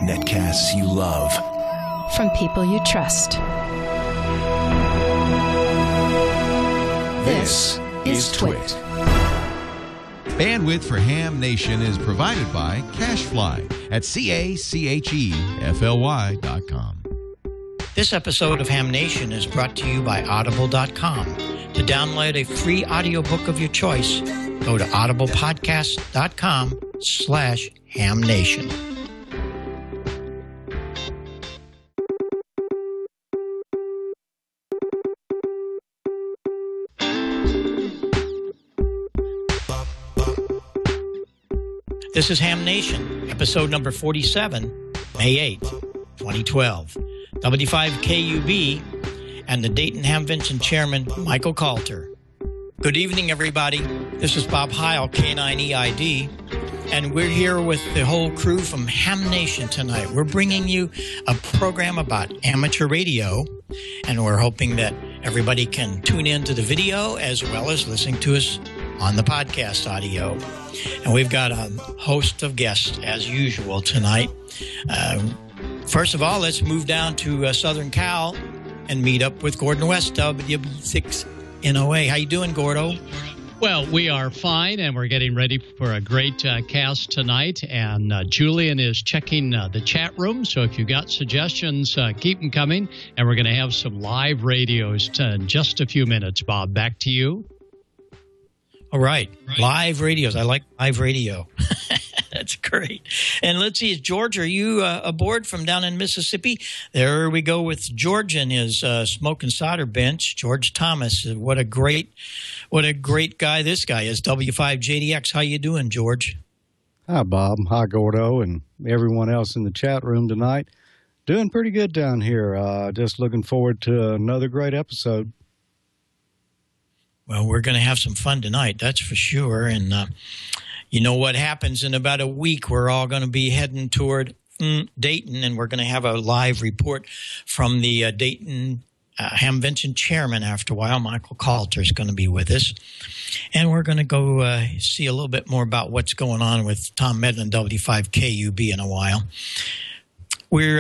Netcasts you love. From people you trust. This is TWiT. Bandwidth for Ham Nation is provided by Cachefly at CACHEFLY.com. This episode of Ham Nation is brought to you by Audible.com. To download a free audiobook of your choice, go to audiblepodcast.com/hamnation. This is Ham Nation, episode number 47, May 8th, 2012. W5KUB and the Dayton Hamvention chairman, Michael Kalter. Good evening, everybody. This is Bob Heil, K9EID, and we're here with the whole crew from Ham Nation tonight. We're bringing you a program about amateur radio, and we're hoping that everybody can tune in to the video as well as listening to us on the podcast audio. And we've got a host of guests, as usual, tonight. First of all, let's move down to Southern Cal and meet up with Gordon West, W6NOA. How you doing, Gordo? Well, we are fine, and we're getting ready for a great cast tonight. And Julian is checking the chat room, so if you've got suggestions, keep them coming. And we're going to have some live radios in just a few minutes. Bob, back to you. All right. Live radios. I like live radio. That's great. And let's see, George, are you aboard from down in Mississippi? There we go with George and his smoke and solder bench. George Thomas. What a great guy this guy is. W5JDX. How you doing, George? Hi, Bob. Hi, Gordo, and everyone else in the chat room tonight. Doing pretty good down here. Just looking forward to another great episode. Well, we're going to have some fun tonight, that's for sure. And you know what happens in about a week, we're all going to be heading toward Dayton, and we're going to have a live report from the Dayton Hamvention chairman after a while. Michael Kalter is going to be with us. And we're going to go see a little bit more about what's going on with Tom Medlin, W5KUB, in a while. We're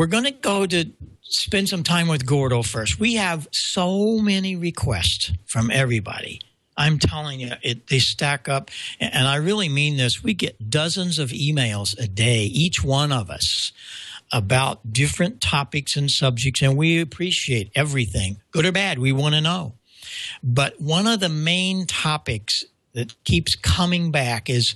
going to go to spend some time with Gordo first. We have so many requests from everybody. I'm telling you, they stack up, and I really mean this. We get dozens of emails a day, each one of us, about different topics and subjects, and we appreciate everything, good or bad. We want to know. But one of the main topics that keeps coming back is,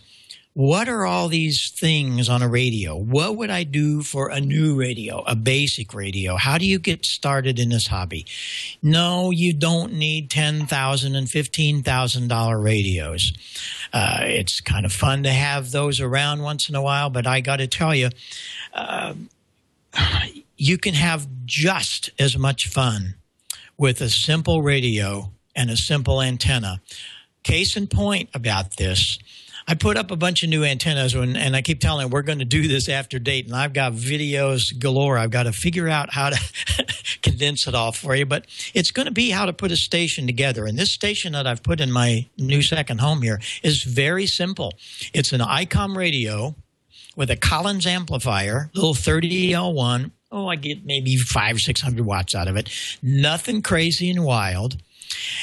what are all these things on a radio? What would I do for a new radio, a basic radio? How do you get started in this hobby? No, you don't need $10,000 and $15,000 radios. It's kind of fun to have those around once in a while, but I got to tell you, you can have just as much fun with a simple radio and a simple antenna. Case in point about this, I put up a bunch of new antennas, and I keep telling them we're going to do this after Dayton. I've got videos galore. I've got to figure out how to condense it all for you. But it's going to be how to put a station together. And this station that I've put in my new second home here is very simple. It's an ICOM radio with a Collins amplifier, little 30L1. Oh, I get maybe 500 or 600 watts out of it. Nothing crazy and wild.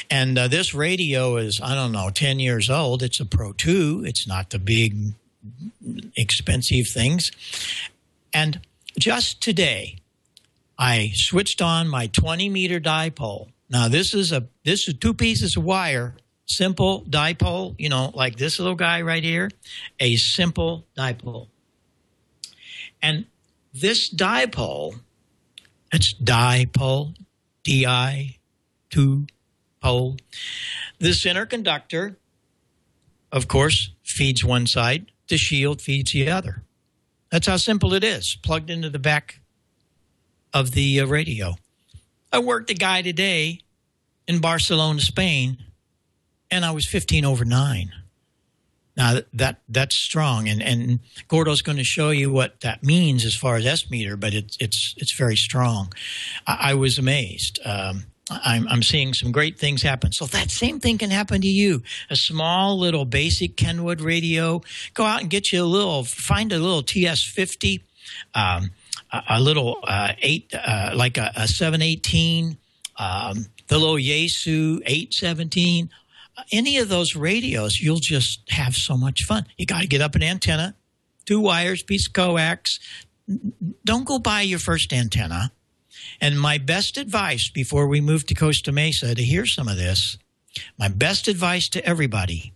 And this radio is, I don't know, 10 years old. It's a Pro 2. It's not the big, expensive things. And just today, I switched on my 20-meter dipole. Now, this is two pieces of wire, simple dipole, you know, like this little guy right here, a simple dipole. And this dipole, it's dipole, D-I-2, pole. The center conductor, of course, feeds one side. The shield feeds the other. That's how simple it is, plugged into the back of the radio. I worked a guy today in Barcelona, Spain, and I was 15 over 9. Now, that's strong, and Gordo's going to show you what that means as far as S-meter, but it's very strong. I was amazed. I'm seeing some great things happen. So that same thing can happen to you. A small little basic Kenwood radio. Go out and get you find a little TS50, a little 718, the little Yaesu 817. Any of those radios, you'll just have so much fun. You got to get up an antenna, 2 wires, piece of coax. Don't go buy your first antenna. And my best advice before we move to Costa Mesa to hear some of this, my best advice to everybody,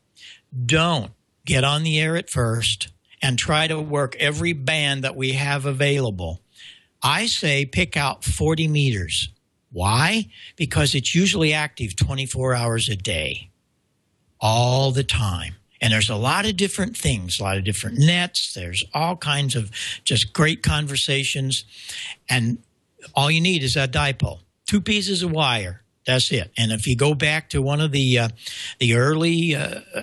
don't get on the air at first and try to work every band that we have available. I say pick out 40 meters. Why? Because it's usually active 24 hours a day, all the time. And there's a lot of different things, a lot of different nets. There's all kinds of just great conversations. And all you need is that dipole, 2 pieces of wire. That's it. And if you go back to one of the early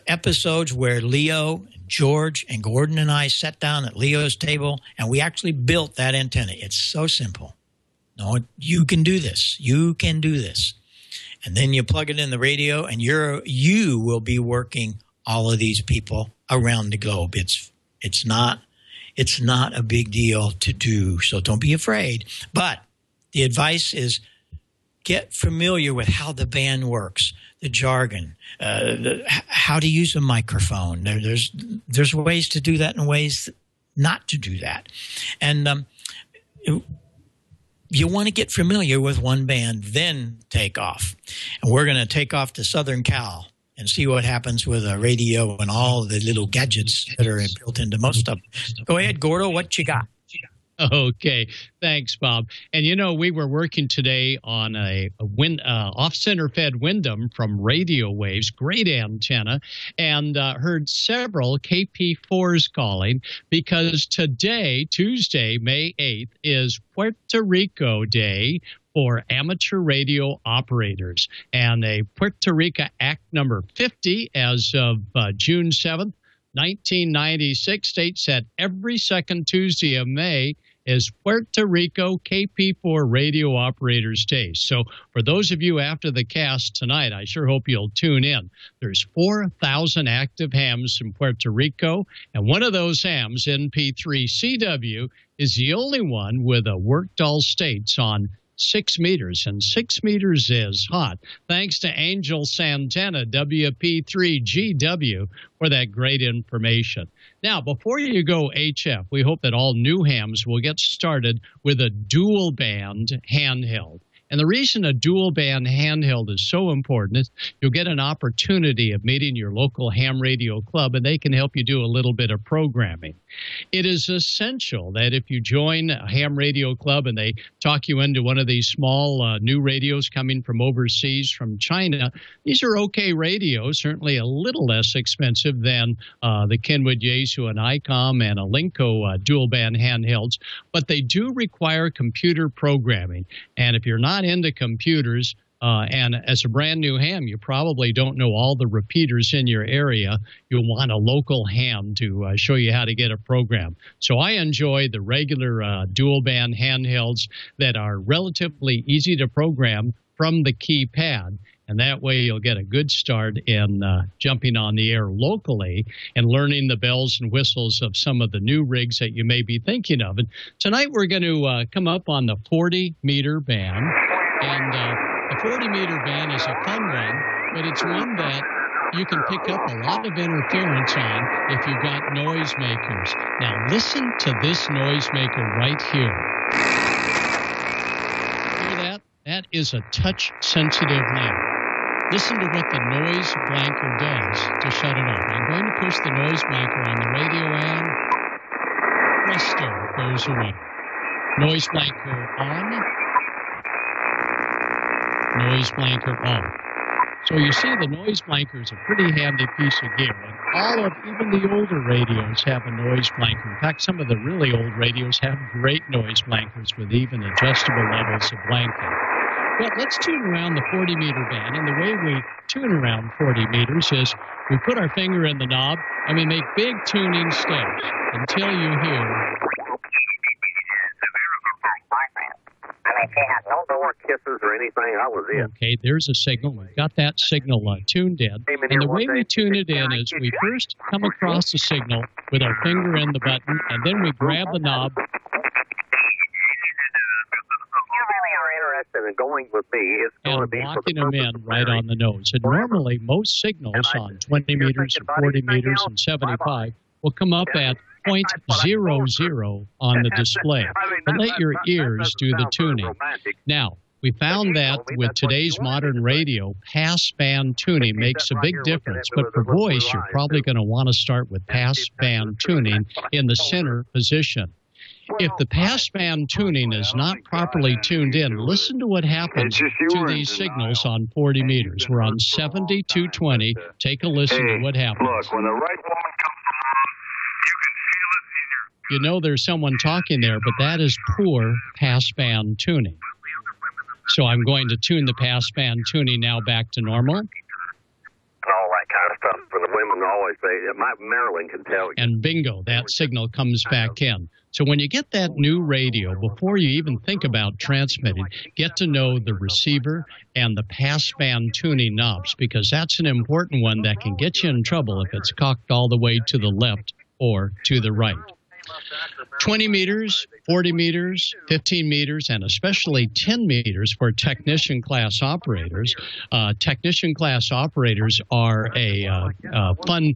episodes where Leo, George, and Gordon and I sat down at Leo's table, and we actually built that antenna. It's so simple. No, you can do this. You can do this. And then you plug it in the radio, and you will be working all of these people around the globe. It's not a big deal to do, so don't be afraid. But the advice is get familiar with how the band works, the jargon, how to use a microphone. There's ways to do that and ways not to do that. And you want to get familiar with one band, then take off. And we're going to take off to Southern Cal and see what happens with a radio and all the little gadgets that are built into most of them. Go ahead, Gordo, what you got? Okay, thanks, Bob. And we were working today on a off-center fed Wyndham from radio waves, great antenna, and heard several KP4s calling because today, Tuesday, May 8th, is Puerto Rico Day for amateur radio operators. And a Puerto Rico Act number 50 as of June 7th, 1996 states that every second Tuesday of May is Puerto Rico KP4 Radio Operators Day. So for those of you after the cast tonight, I sure hope you'll tune in. There's 4,000 active hams in Puerto Rico, and one of those hams, NP3CW, is the only one with a worked all states on 6 meters, and 6 meters is hot. Thanks to Angel Santana, WP3GW, for that great information. Now, before you go HF, we hope that all new hams will get started with a dual band handheld. And the reason a dual band handheld is so important is you'll get an opportunity of meeting your local ham radio club, and they can help you do a little bit of programming. It is essential that if you join a ham radio club and they talk you into one of these small new radios coming from overseas, from China, these are okay radios, certainly a little less expensive than the Kenwood Yaesu and ICOM and Alinco dual band handhelds, but they do require computer programming. And if you're not into computers, and as a brand new ham, you probably don't know all the repeaters in your area. You'll want a local ham to show you how to get a program. So I enjoy the regular dual band handhelds that are relatively easy to program from the keypad. And that way you'll get a good start in jumping on the air locally and learning the bells and whistles of some of the new rigs that you may be thinking of. And tonight we're going to come up on the 40-meter band. And the 40-meter band is a fun one, but it's one that you can pick up a lot of interference on if you've got noisemakers. Now listen to this noisemaker right here. Hear that? That is a touch-sensitive lamp. Listen to what the noise blanker does to shut it off. I'm going to push the noise blanker on the radio and presto, it goes away. Noise blanker on. Noise blanker off. So you see the noise blanker is a pretty handy piece of gear. And even the older radios have a noise blanker. In fact, some of the really old radios have great noise blankers with even adjustable levels of blanking. Well, let's tune around the 40-meter band. And the way we tune around 40 meters is we put our finger in the knob and we make big tuning steps until you hear. And they say, no door to kisses or anything. I was it. Okay, there's a signal. We've got that signal tuned in. And the way we tune it in is we first come across the signal with our finger in the button, and then we grab the knob. And going with me, it's going to be locking them in right on the nose. And normally, most signals on 20 meters and 40 meters and 75 will come up at 0.00 on the display. But let your ears do the tuning. Now, we found that with today's modern radio, pass-band tuning makes a big difference. But for voice, you're probably going to want to start with pass-band tuning in the center position. If the passband tuning is not properly tuned in, listen to what happens to these signals on 40 meters. We're on 7220. Take a listen to what happens. Look, when the right woman comes along, you can feel it in your... You know there's someone talking there, but that is poor passband tuning. So I'm going to tune the passband tuning now back to normal. All that kind of stuff. For the women always say, Marilyn can tell you. And bingo, that signal comes back in. So when you get that new radio, before you even think about transmitting, get to know the receiver and the passband tuning knobs, because that's an important one that can get you in trouble if it's cocked all the way to the left or to the right. 20 meters, 40 meters, 15 meters, and especially 10 meters for technician class operators. Technician class operators are a fun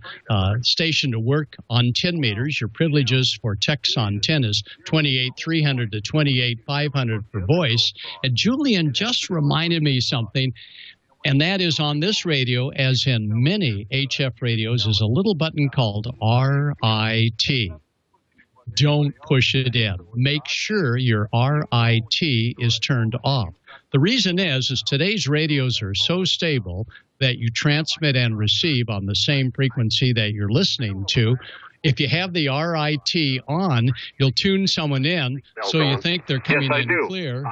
station to work on 10 meters. Your privileges for techs on 10 is 28,300 to 28,500 for voice. And Julian just reminded me something. And that is on this radio, as in many HF radios, is a little button called RIT. Don't push it in. Make sure your RIT is turned off. The reason is today's radios are so stable that you transmit and receive on the same frequency that you're listening to. If you have the RIT on, you'll tune someone in, so you think they're coming in clear.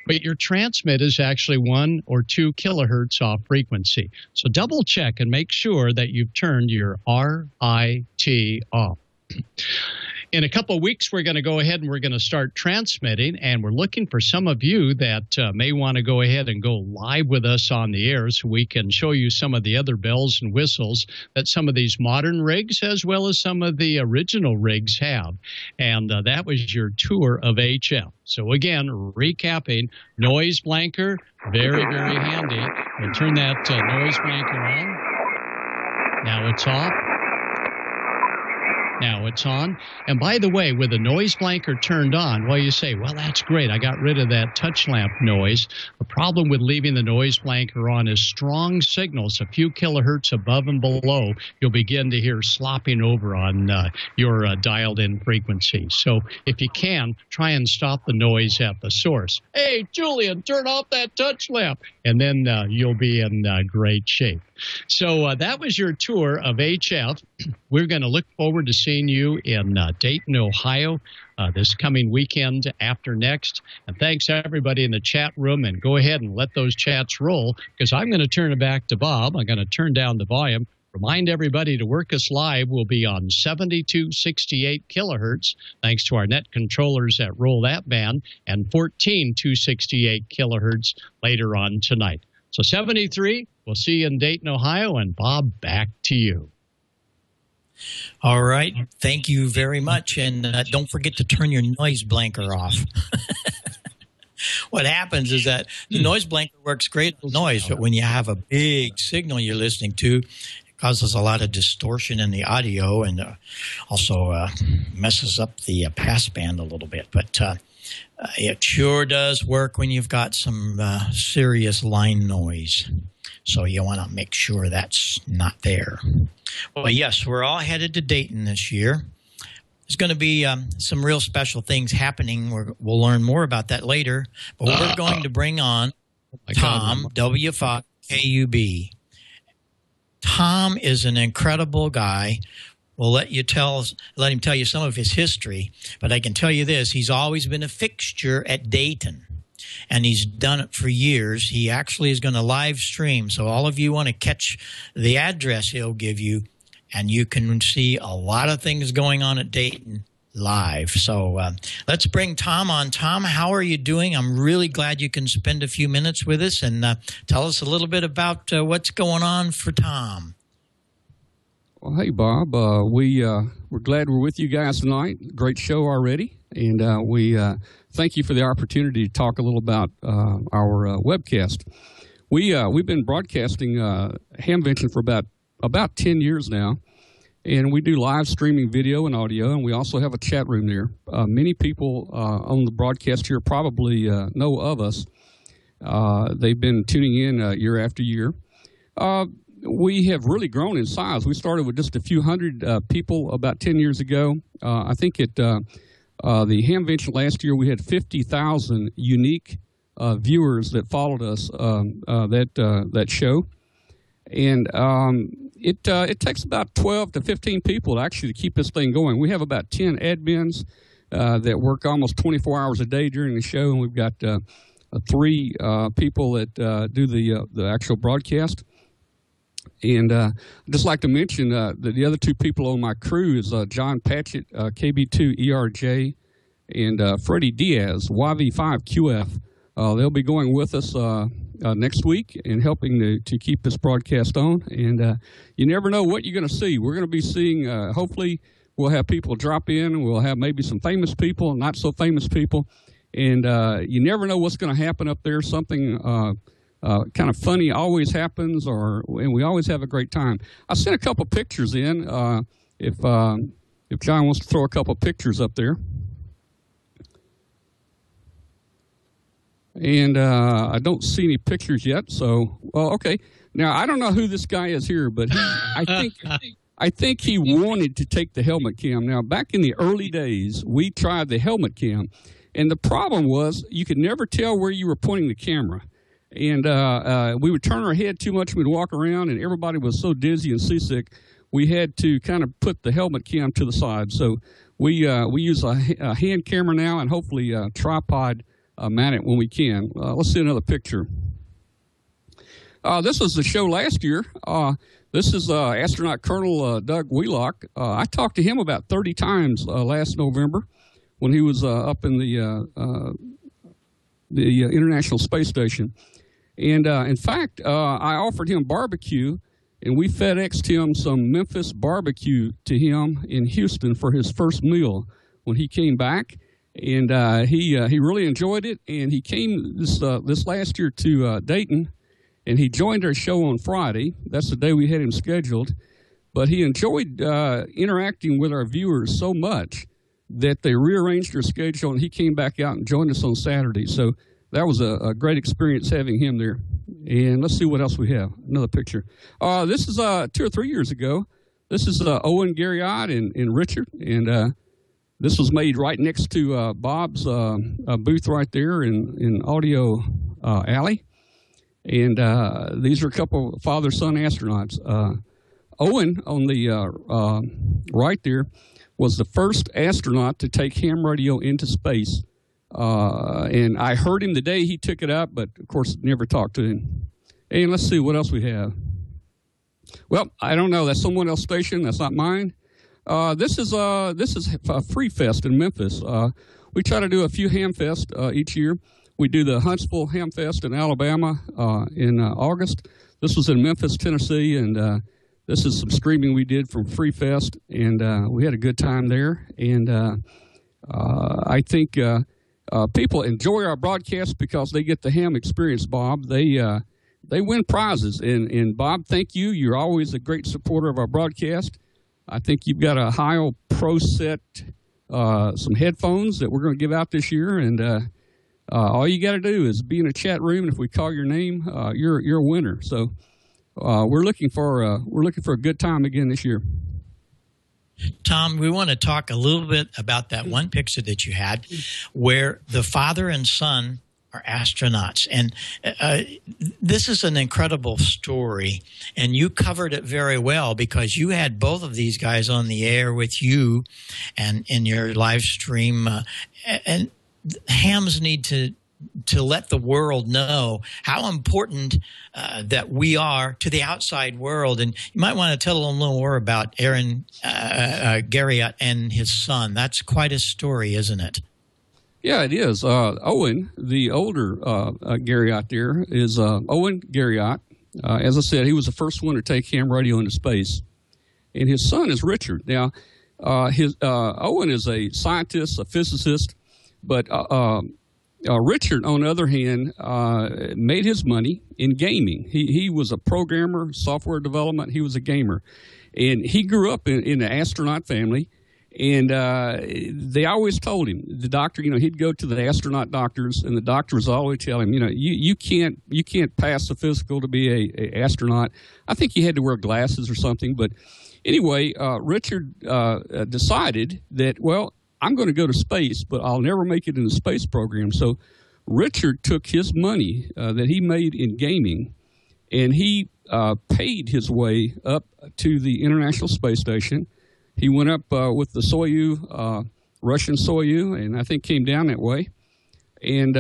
But your transmit is actually 1 or 2 kilohertz off frequency. So double check and make sure that you've turned your RIT off. In a couple of weeks, we're going to go ahead and we're going to start transmitting, and we're looking for some of you that may want to go ahead and go live with us on the air so we can show you some of the other bells and whistles that some of these modern rigs as well as some of the original rigs have. And that was your tour of HF. So again, recapping, noise blanker, very, very handy. We'll turn that noise blanker on. Now it's off. Now it's on. And by the way, with the noise blanker turned on, well, you say, well, that's great. I got rid of that touch lamp noise. The problem with leaving the noise blanker on is strong signals, a few kilohertz above and below, you'll begin to hear slopping over on your dialed-in frequency. So if you can, try and stop the noise at the source. Hey, Julian, turn off that touch lamp. And then you'll be in great shape. So that was your tour of HF. We're going to look forward to seeing you in Dayton, Ohio, this coming weekend after next. And thanks everybody in the chat room. And go ahead and let those chats roll, because I'm going to turn it back to Bob. I'm going to turn down the volume. Remind everybody to work us live. We'll be on 7268 kilohertz, thanks to our net controllers that roll that band, and 14268 kilohertz later on tonight. So 73, we'll see you in Dayton, Ohio. And Bob, back to you. All right. Thank you very much. And don't forget to turn your noise blanker off. What happens is that the noise blanker works great with noise, but when you have a big signal you're listening to, it causes a lot of distortion in the audio and also messes up the passband a little bit. But it sure does work when you've got some serious line noise. So you want to make sure that's not there. Well, yes, we're all headed to Dayton this year. There's going to be some real special things happening. We'll learn more about that later. But we're going to bring on Tom, W5KUB. Tom is an incredible guy. We'll let him tell you some of his history. But I can tell you this, he's always been a fixture at Dayton. And he's done it for years. He actually is going to live stream. So all of you want to catch the address he'll give you, and you can see a lot of things going on at Dayton live. So let's bring Tom on. Tom, how are you doing? I'm really glad you can spend a few minutes with us and tell us a little bit about what's going on for Tom. Well, hey, Bob. We're glad we're with you guys tonight. Great show already. And we thank you for the opportunity to talk a little about our webcast. We've been broadcasting Hamvention for about 10 years now. And we do live streaming video and audio, and we also have a chat room there. Many people on the broadcast here probably know of us. They've been tuning in year after year. We have really grown in size. We started with just a few hundred people about 10 years ago. I think at the Hamvention last year, we had 50,000 unique viewers that followed us that show. And it takes about 12 to 15 people actually to keep this thing going. We have about 10 admins that work almost 24 hours a day during the show, and we've got 3 people that do the actual broadcast. And I'd just like to mention that the other 2 people on my crew is John Patchett, KB2ERJ, and Freddie Diaz, W5KUB. They'll be going with us next week and helping to keep this broadcast on. And you never know what you're going to see. We're going to be seeing, hopefully, we'll have people drop in. We'll have maybe some famous people, not so famous people. And you never know what's going to happen up there. Something kind of funny always happens, and we always have a great time. I sent a couple pictures in. If John wants to throw a couple pictures up there. And I don't see any pictures yet. So, well, okay. Now I don't know who this guy is here, but I think he wanted to take the helmet cam. Now, back in the early days, we tried the helmet cam, and the problem was you could never tell where you were pointing the camera. And we would turn our head too much. We'd walk around, and everybody was so dizzy and seasick, we had to kind of put the helmet cam to the side. So we use a hand camera now, and hopefully a tripod mount it when we can. Let's see another picture. This was the show last year. This is astronaut Colonel Doug Wheelock. I talked to him about 30 times last November when he was up in the International Space Station. And in fact, I offered him barbecue, and we FedExed him some Memphis barbecue to him in Houston for his first meal when he came back. And he really enjoyed it. And he came this last year to Dayton, and he joined our show on Friday. That's the day we had him scheduled. But he enjoyed interacting with our viewers so much that they rearranged their schedule, and he came back out and joined us on Saturday. So that was a great experience having him there. And let's see what else we have. Another picture. This is 2 or 3 years ago. This is Owen, Garriott, and Richard. And this was made right next to Bob's booth right there in Audio Alley. And these are a couple father-son astronauts. Owen, on the right there, was the first astronaut to take ham radio into space. And I heard him the day he took it up, but, of course, never talked to him. And let's see what else we have. Well, I don't know. That's someone else's station. That's not mine. This is Free Fest in Memphis. We try to do a few ham fest each year. We do the Huntsville Ham Fest in Alabama in August. This was in Memphis, Tennessee, and this is some streaming we did from Free Fest, and we had a good time there. And I think people enjoy our broadcast because they get the ham experience, Bob. They win prizes, and Bob, thank you. You're always a great supporter of our broadcast. I think you've got a Heil Pro Set, some headphones that we're going to give out this year, and all you got to do is be in a chat room, and if we call your name, you're a winner. So we're looking for a good time again this year. Tom, we want to talk a little bit about that one picture that you had, where the father and son are astronauts. And this is an incredible story, and you covered it very well because you had both of these guys on the air with you and in your live stream. And hams need to to let the world know how important that we are to the outside world. And you might want to tell a little more about Aaron Garriott and his son. That's quite a story, isn't it? Yeah, it is. Owen, the older Garriott there, is Owen Garriott. As I said, he was the first one to take ham radio into space. And his son is Richard. Now, Owen is a scientist, a physicist, but Richard, on the other hand, made his money in gaming. He was a programmer, software development. He was a gamer. And he grew up in an astronaut family. And they always told him, the doctor, he'd go to the astronaut doctors, and the doctors always tell him, you can't pass the physical to be a astronaut. I think he had to wear glasses or something. But anyway, Richard decided that, well, I'm going to go to space, but I'll never make it in the space program. So Richard took his money that he made in gaming, and he paid his way up to the International Space Station. He went up with the Soyuz, Russian Soyuz, and I think came down that way. And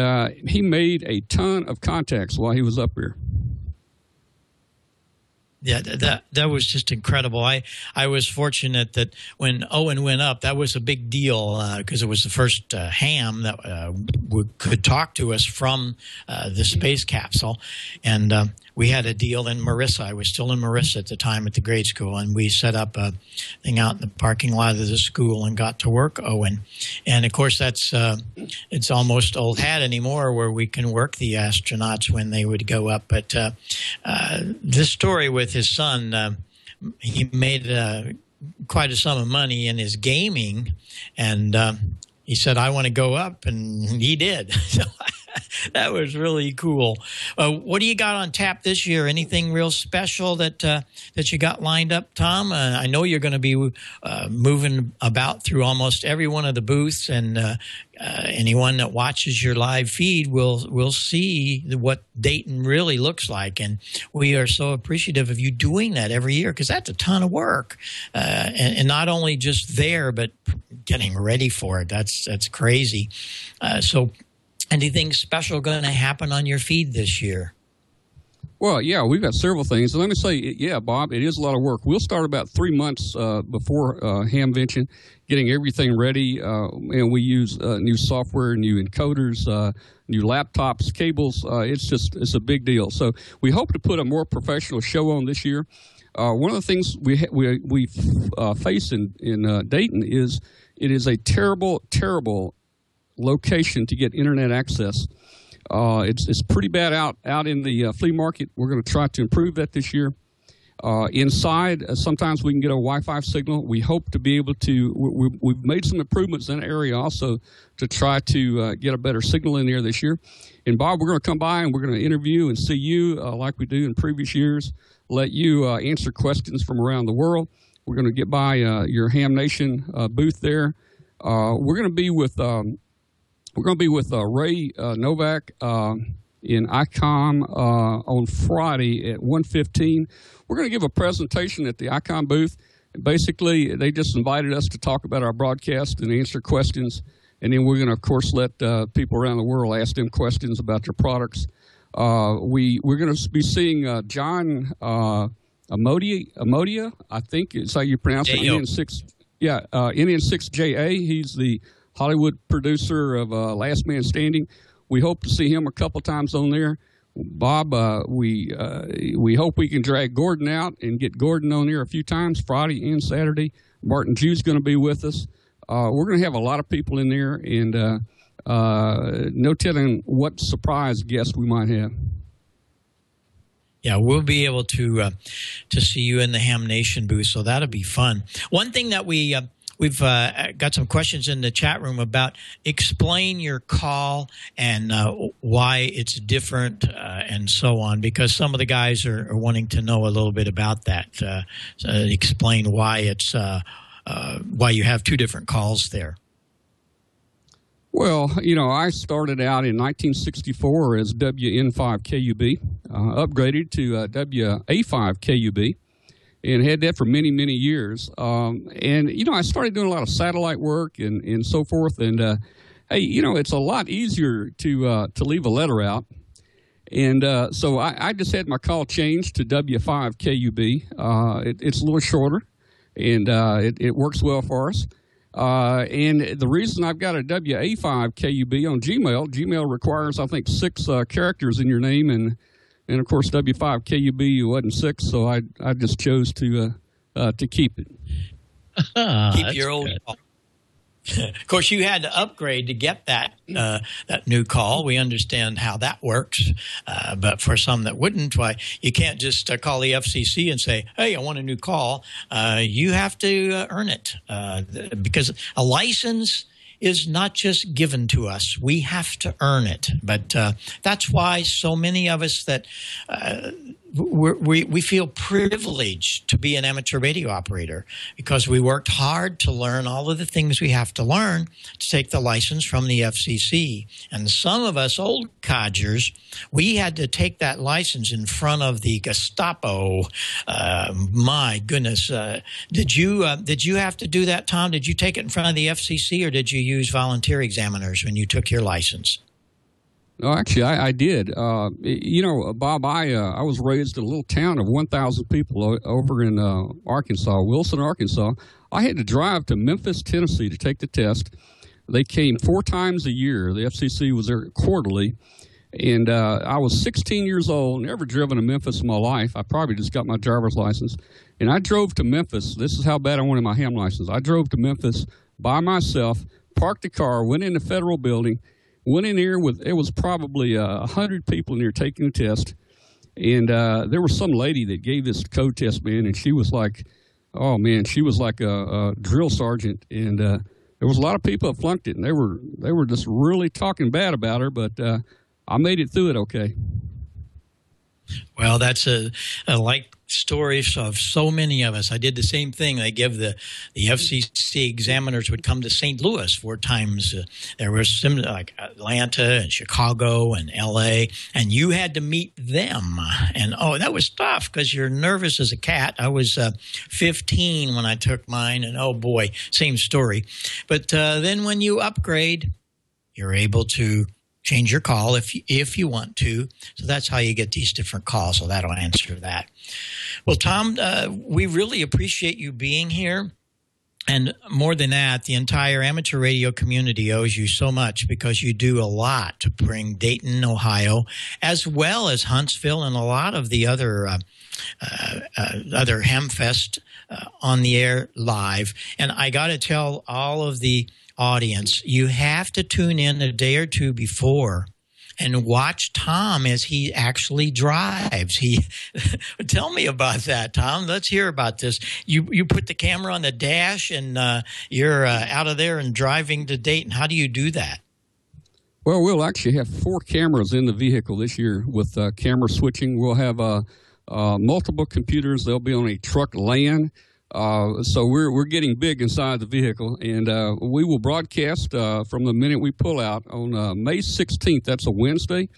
he made a ton of contacts while he was up here. Yeah, that was just incredible. I was fortunate that when Owen went up, that was a big deal because it was the first ham that could talk to us from the space capsule. And we had a deal in Marissa. I was still in Marissa at the time at the grade school, and we set up a thing out in the parking lot of the school and got to work Owen. And, of course, that's it's almost old hat anymore where we can work the astronauts when they would go up. But this story with his son, he made quite a sum of money in his gaming, and he said, I want to go up, and he did. So that was really cool. What do you got on tap this year? Anything real special that you got lined up, Tom? I know you're going to be moving about through almost every one of the booths, and anyone that watches your live feed will see what Dayton really looks like. And we are so appreciative of you doing that every year, because that's a ton of work. And not only just there, but getting ready for it. That's crazy. So anything special going to happen on your feed this year? Well, yeah, we've got several things. And let me say, yeah, Bob, it is a lot of work. We'll start about 3 months before Hamvention, getting everything ready. And we use new software, new encoders, new laptops, cables. It's a big deal. So we hope to put a more professional show on this year. One of the things we face in Dayton is it is a terrible, terrible location to get internet access. It's pretty bad out in the flea market. We're going to try to improve that this year. Inside, sometimes we can get a Wi-Fi signal. We hope to be able to. We've made some improvements in the area also to try to get a better signal in there this year. And Bob, we're going to come by and we're going to interview and see you like we do in previous years. Let you answer questions from around the world. We're going to get by your Ham Nation booth there. We're going to be with. We're going to be with Ray Novak in ICOM on Friday at 1:15. We're going to give a presentation at the ICOM booth. Basically, they just invited us to talk about our broadcast and answer questions. And then we're going to, of course, let people around the world ask them questions about their products. We're going to be seeing John Amodia, I think is how you pronounce it, NN6JA. He's the Hollywood producer of Last Man Standing. We hope to see him a couple times on there. Bob, we hope we can drag Gordon out and get Gordon on there a few times, Friday and Saturday. Martin Jew's going to be with us. We're going to have a lot of people in there, and no telling what surprise guests we might have. Yeah, we'll be able to see you in the Ham Nation booth, so that'll be fun. One thing that we've got some questions in the chat room about. Explain your call and why it's different and so on, because some of the guys are wanting to know a little bit about that. So explain why it's why you have two different calls there. Well, I started out in 1964 as WN5KUB, upgraded to WA5KUB. And had that for many, many years. And, I started doing a lot of satellite work and so forth. And hey, it's a lot easier to leave a letter out. And so I just had my call changed to W5KUB. It's a little shorter, and it works well for us. And the reason I've got a WA5KUB on Gmail requires, I think, 6 characters in your name, and of course W5KUB wasn't 6, so I just chose to keep it. Keep your old call. Of course, you had to upgrade to get that new call. We understand how that works, but for some that wouldn't, why you can't just call the FCC and say, "Hey, I want a new call." You have to earn it because a license is not just given to us. We have to earn it. But that's why so many of us that we feel privileged to be an amateur radio operator, because we worked hard to learn all of the things we have to learn to take the license from the FCC. And some of us old codgers, we had to take that license in front of the Gestapo. My goodness. Did you have to do that, Tom? Did you take it in front of the FCC, or did you use volunteer examiners when you took your license? No, actually, I did. Bob, I was raised in a little town of 1,000 people over in Arkansas, Wilson, Arkansas. I had to drive to Memphis, Tennessee to take the test. They came 4 times a year. The FCC was there quarterly. And I was 16 years old, never driven to Memphis in my life. I probably just got my driver's license. And I drove to Memphis. This is how bad I wanted my ham license. I drove to Memphis by myself, parked the car, went in the federal building, went in there it was probably 100 people in there taking the test. And there was some lady that gave this code test, man, and she was like, oh, man, she was like a drill sergeant. And there was a lot of people that flunked it, and they were just really talking bad about her, but I made it through it okay. Well, that's a like story of so many of us. I did the same thing. They give the FCC examiners would come to St. Louis 4 times. There was some like Atlanta and Chicago and L.A., and you had to meet them. And, that was tough because you're nervous as a cat. I was 15 when I took mine, and, oh, boy, same story. But then when you upgrade, you're able to change your call if you want to. So that's how you get these different calls. So that'll answer that. Well, Tom, we really appreciate you being here. And more than that, the entire amateur radio community owes you so much, because you do a lot to bring Dayton, Ohio, as well as Huntsville and a lot of the other Hamfest on the air live. And I got to tell all of the audience, you have to tune in a day or two before and watch Tom as he actually drives. Tell me about that, Tom. Let's hear about this. You put the camera on the dash, and you're out of there and driving to Dayton. How do you do that? Well, we'll actually have 4 cameras in the vehicle this year with camera switching. We'll have multiple computers. They'll be on a truck LAN. So we're getting big inside the vehicle, and we will broadcast from the minute we pull out on May 16th. That's a Wednesday.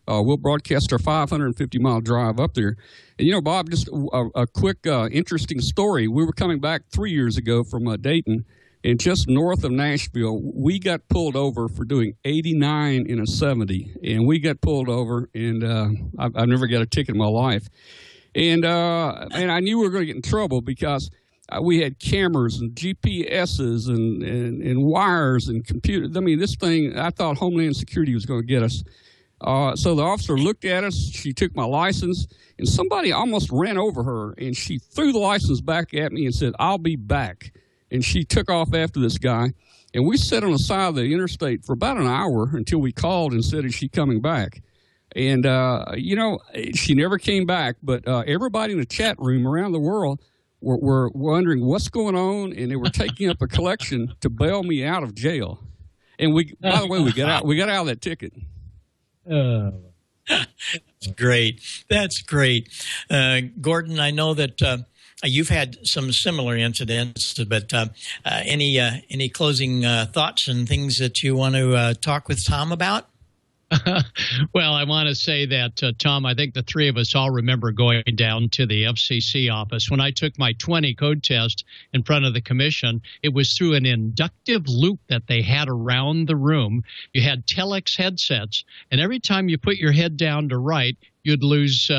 We'll broadcast our 550-mile drive up there. And, Bob, just a quick interesting story. We were coming back 3 years ago from Dayton, and just north of Nashville, we got pulled over for doing 89 in a 70, and we got pulled over, and I've never got a ticket in my life. And I knew we were going to get in trouble because we had cameras and GPSs and wires and computers. I mean, this thing, I thought Homeland Security was going to get us. So the officer looked at us. She took my license, and somebody almost ran over her, and she threw the license back at me and said, "I'll be back." And she took off after this guy. And we sat on the side of the interstate for about an hour until we called and said, "Is she coming back?" And, she never came back, but everybody in the chat room around the world were wondering what's going on, and they were taking up a collection to bail me out of jail. And by the way, we got out of that ticket. That's great. That's great. Gordon, I know that you've had some similar incidents, but any closing thoughts and things that you want to talk with Tom about? Well, I want to say that, Tom, I think the three of us all remember going down to the FCC office. When I took my 20 code test in front of the commission, it was through an inductive loop that they had around the room. You had telex headsets, and every time you put your head down to write, you'd lose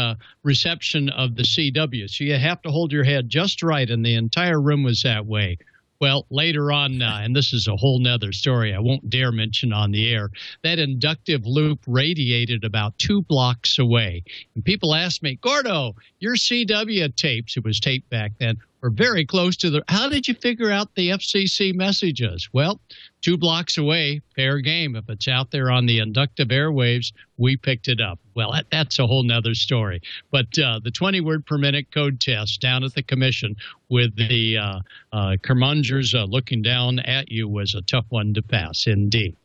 reception of the CW. So you have to hold your head just right, and the entire room was that way. Well, later on, and this is a whole nother story I won't dare mention on the air, that inductive loop radiated about 2 blocks away. And people asked me, Gordo, your CW tapes, it was taped back then, were very close to the, how did you figure out the FCC messages? Well, 2 blocks away, fair game. If it's out there on the inductive airwaves, we picked it up. Well, that's a whole nother story. But the 20-word per minute code test down at the commission with the curmudgeons looking down at you was a tough one to pass, indeed.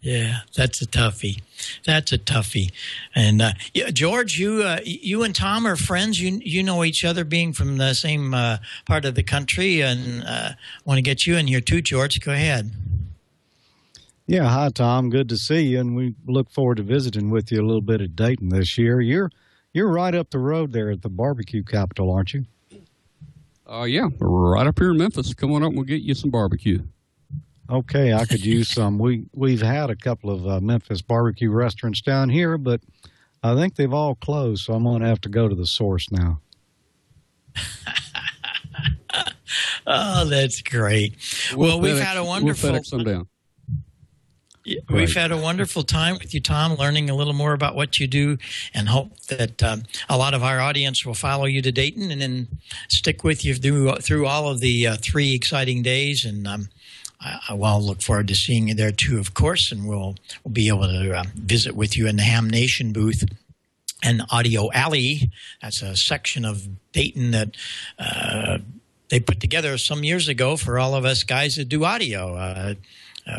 Yeah, that's a toughie. That's a toughie. And yeah, George, you and Tom are friends. You know each other, being from the same part of the country, and want to get you in here too, George. Go ahead. Yeah, hi Tom. Good to see you, and we look forward to visiting with you a little bit at Dayton this year. You're right up the road there at the barbecue capital, aren't you? Yeah, we're right up here in Memphis. Come on up and we'll get you some barbecue. Okay, I could use some. We've had a couple of Memphis barbecue restaurants down here, but I think they've all closed, so I'm going to have to go to the source now. Oh, that's great. We've had a wonderful. We'll FedEx them down. We've had a wonderful time with you, Tom, learning a little more about what you do, and hope that a lot of our audience will follow you to Dayton and then stick with you through all of the 3 exciting days. And I'll look forward to seeing you there too, of course, and we'll be able to visit with you in the Ham Nation booth. And Audio Alley, that's a section of Dayton that they put together some years ago for all of us guys that do audio.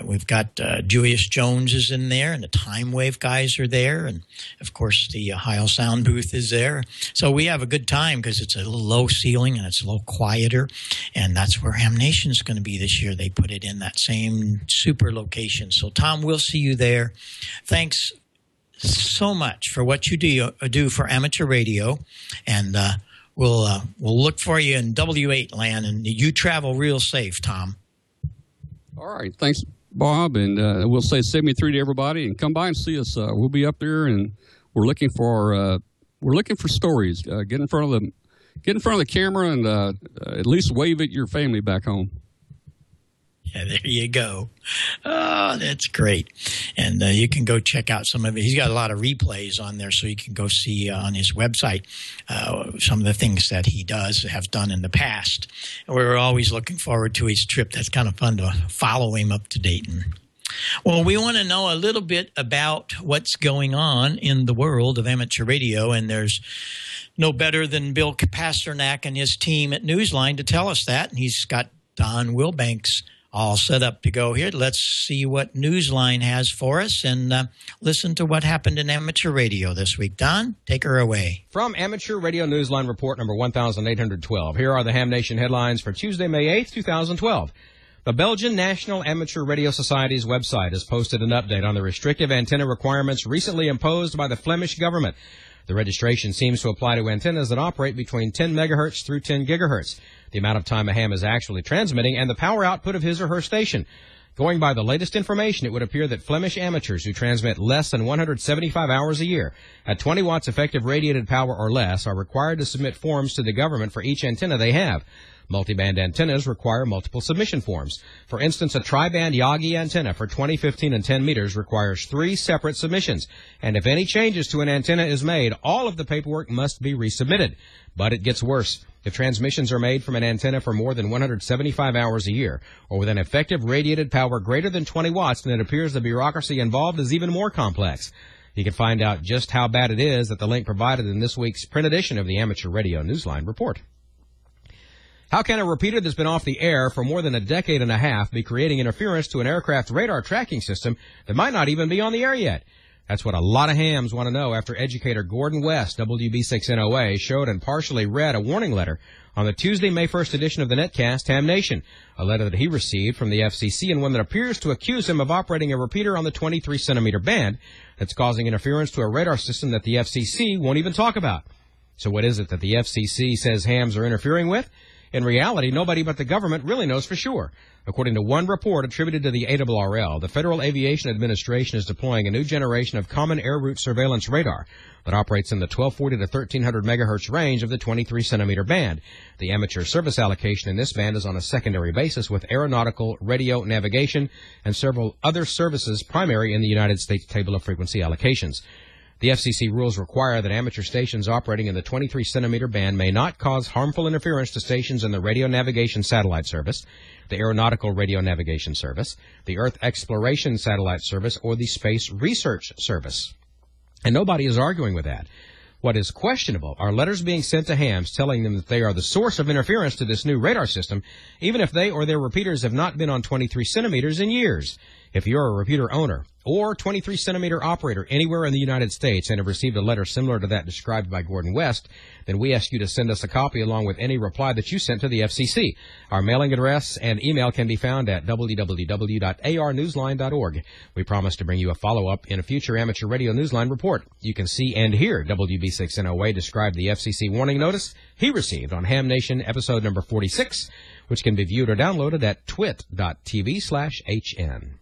We've got Julius Jones is in there, and the Time Wave guys are there, and of course the Heil sound booth is there. So we have a good time because it's a little low ceiling and it's a little quieter, and that's where Ham Nation is going to be this year. They put it in that same super location. So Tom, we'll see you there. Thanks so much for what you do for amateur radio, and we'll look for you in W8 land, and you travel real safe, Tom. All right. Thanks, Bob. And we'll say 73 to everybody, and come by and see us. We'll be up there, and we're looking for stories. Get in front of the camera and at least wave at your family back home. Yeah, there you go. Oh, that's great. And you can go check out some of it. He's got a lot of replays on there, so you can go see on his website some of the things that he have done in the past. And we're always looking forward to his trip. That's kind of fun to follow him up to Dayton. Well, we want to know a little bit about what's going on in the world of amateur radio, and there's no better than Bill Pasternak and his team at Newsline to tell us that. And he's got Don Wilbanks all set up to go here. Let's see what Newsline has for us and listen to what happened in amateur radio this week. Don, take her away. From Amateur Radio Newsline Report number 1812, here are the Ham Nation headlines for Tuesday, May 8th, 2012. The Belgian National Amateur Radio Society's website has posted an update on the restrictive antenna requirements recently imposed by the Flemish government. The registration seems to apply to antennas that operate between 10 megahertz through 10 gigahertz, the amount of time a ham is actually transmitting, and the power output of his or her station. Going by the latest information, it would appear that Flemish amateurs who transmit less than 175 hours a year at 20 watts effective radiated power or less are required to submit forms to the government for each antenna they have. Multiband antennas require multiple submission forms. For instance, a tri-band Yagi antenna for 20, 15, and 10 meters requires 3 separate submissions. And if any changes to an antenna is made, all of the paperwork must be resubmitted. But it gets worse. If transmissions are made from an antenna for more than 175 hours a year, or with an effective radiated power greater than 20 watts, then it appears the bureaucracy involved is even more complex. You can find out just how bad it is at the link provided in this week's print edition of the Amateur Radio Newsline Report. How can a repeater that's been off the air for more than a decade and a half be creating interference to an aircraft radar tracking system that might not even be on the air yet? That's what a lot of hams want to know after educator Gordon West, WB6NOA, showed and partially read a warning letter on the Tuesday, May 1st edition of the netcast Ham Nation, a letter that he received from the FCC and one that appears to accuse him of operating a repeater on the 23-centimeter band that's causing interference to a radar system that the FCC won't even talk about. So what is it that the FCC says hams are interfering with? In reality, nobody but the government really knows for sure. According to one report attributed to the ARRL, the Federal Aviation Administration is deploying a new generation of common air route surveillance radar that operates in the 1240 to 1300 megahertz range of the 23-centimeter band. The amateur service allocation in this band is on a secondary basis with aeronautical, radio, navigation, and several other services primary in the United States Table of Frequency Allocations. The FCC rules require that amateur stations operating in the 23-centimeter band may not cause harmful interference to stations in the Radio Navigation Satellite Service, the Aeronautical Radio Navigation Service, the Earth Exploration Satellite Service, or the Space Research Service. And nobody is arguing with that. What is questionable are letters being sent to hams telling them that they are the source of interference to this new radar system, even if they or their repeaters have not been on 23 centimeters in years. If you're a repeater owner or 23-centimeter operator anywhere in the United States and have received a letter similar to that described by Gordon West, then we ask you to send us a copy along with any reply that you sent to the FCC. Our mailing address and email can be found at www.arnewsline.org. We promise to bring you a follow-up in a future Amateur Radio Newsline report. You can see and hear WB6NOA describe the FCC warning notice he received on Ham Nation episode number 46, which can be viewed or downloaded at twit.tv/HN.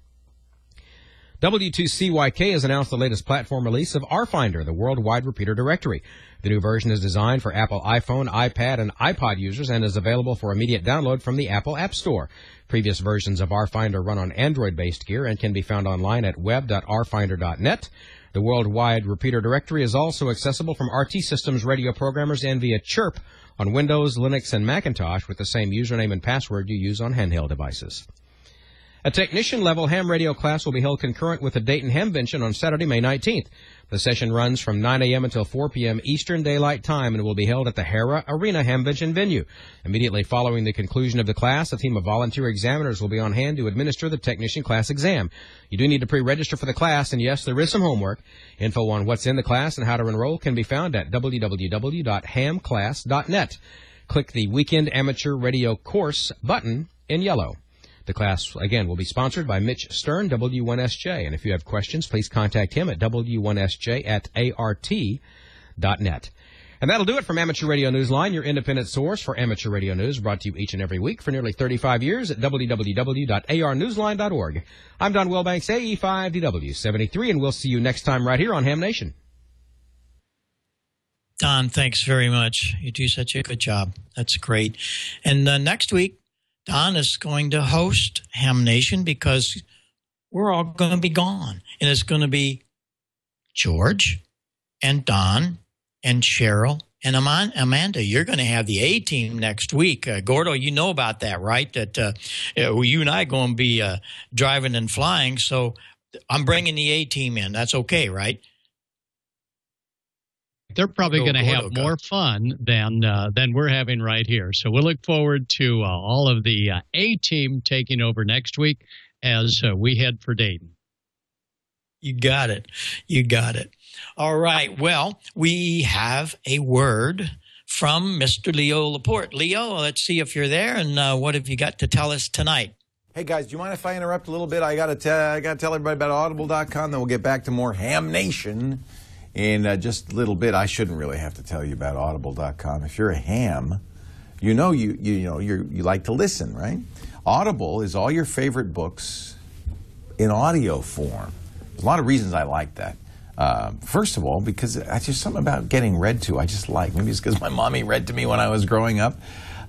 W2CYK has announced the latest platform release of RFinder, the worldwide repeater directory. The new version is designed for Apple iPhone, iPad, and iPod users and is available for immediate download from the Apple App Store. Previous versions of RFinder run on Android-based gear and can be found online at web.rfinder.net. The worldwide repeater directory is also accessible from RT Systems radio programmers and via Chirp on Windows, Linux, and Macintosh with the same username and password you use on handheld devices. A technician-level ham radio class will be held concurrent with the Dayton Hamvention on Saturday, May 19th. The session runs from 9 a.m. until 4 p.m. Eastern Daylight Time and will be held at the Hera Arena Hamvention venue. Immediately following the conclusion of the class, a team of volunteer examiners will be on hand to administer the technician class exam. You do need to pre-register for the class, and yes, there is some homework. Info on what's in the class and how to enroll can be found at www.hamclass.net. Click the Weekend Amateur Radio Course button in yellow. The class, again, will be sponsored by Mitch Stern, W1SJ. And if you have questions, please contact him at w1sj@art.net. And that'll do it from Amateur Radio Newsline, your independent source for amateur radio news, brought to you each and every week for nearly 35 years at www.arnewsline.org. I'm Don Wilbanks, AE5DW73, and we'll see you next time right here on Ham Nation. Don, thanks very much. You do such a good job. That's great. And next week, Don is going to host Ham Nation because we're all going to be gone. And it's going to be George and Don and Cheryl and Amanda. You're going to have the A-team next week. Gordo, you know about that, right? That you and I are going to be driving and flying. So I'm bringing the A-team in. That's okay, right? They're probably going to have more fun than we're having right here. So we'll look forward to all of the A-team taking over next week as we head for Dayton. You got it. You got it. All right. Well, we have a word from Mr. Leo Laporte. Leo, let's see if you're there, and what have you got to tell us tonight? Hey, guys, do you mind if I interrupt a little bit? I got to tell everybody about Audible.com, then we'll get back to more Ham Nation in just a little bit. I shouldn't really have to tell you about Audible.com. If you're a ham, you like to listen, right? Audible is all your favorite books in audio form. There's a lot of reasons I like that. First of all, because it's just something about getting read to I just like. Maybe it's because my mommy read to me when I was growing up.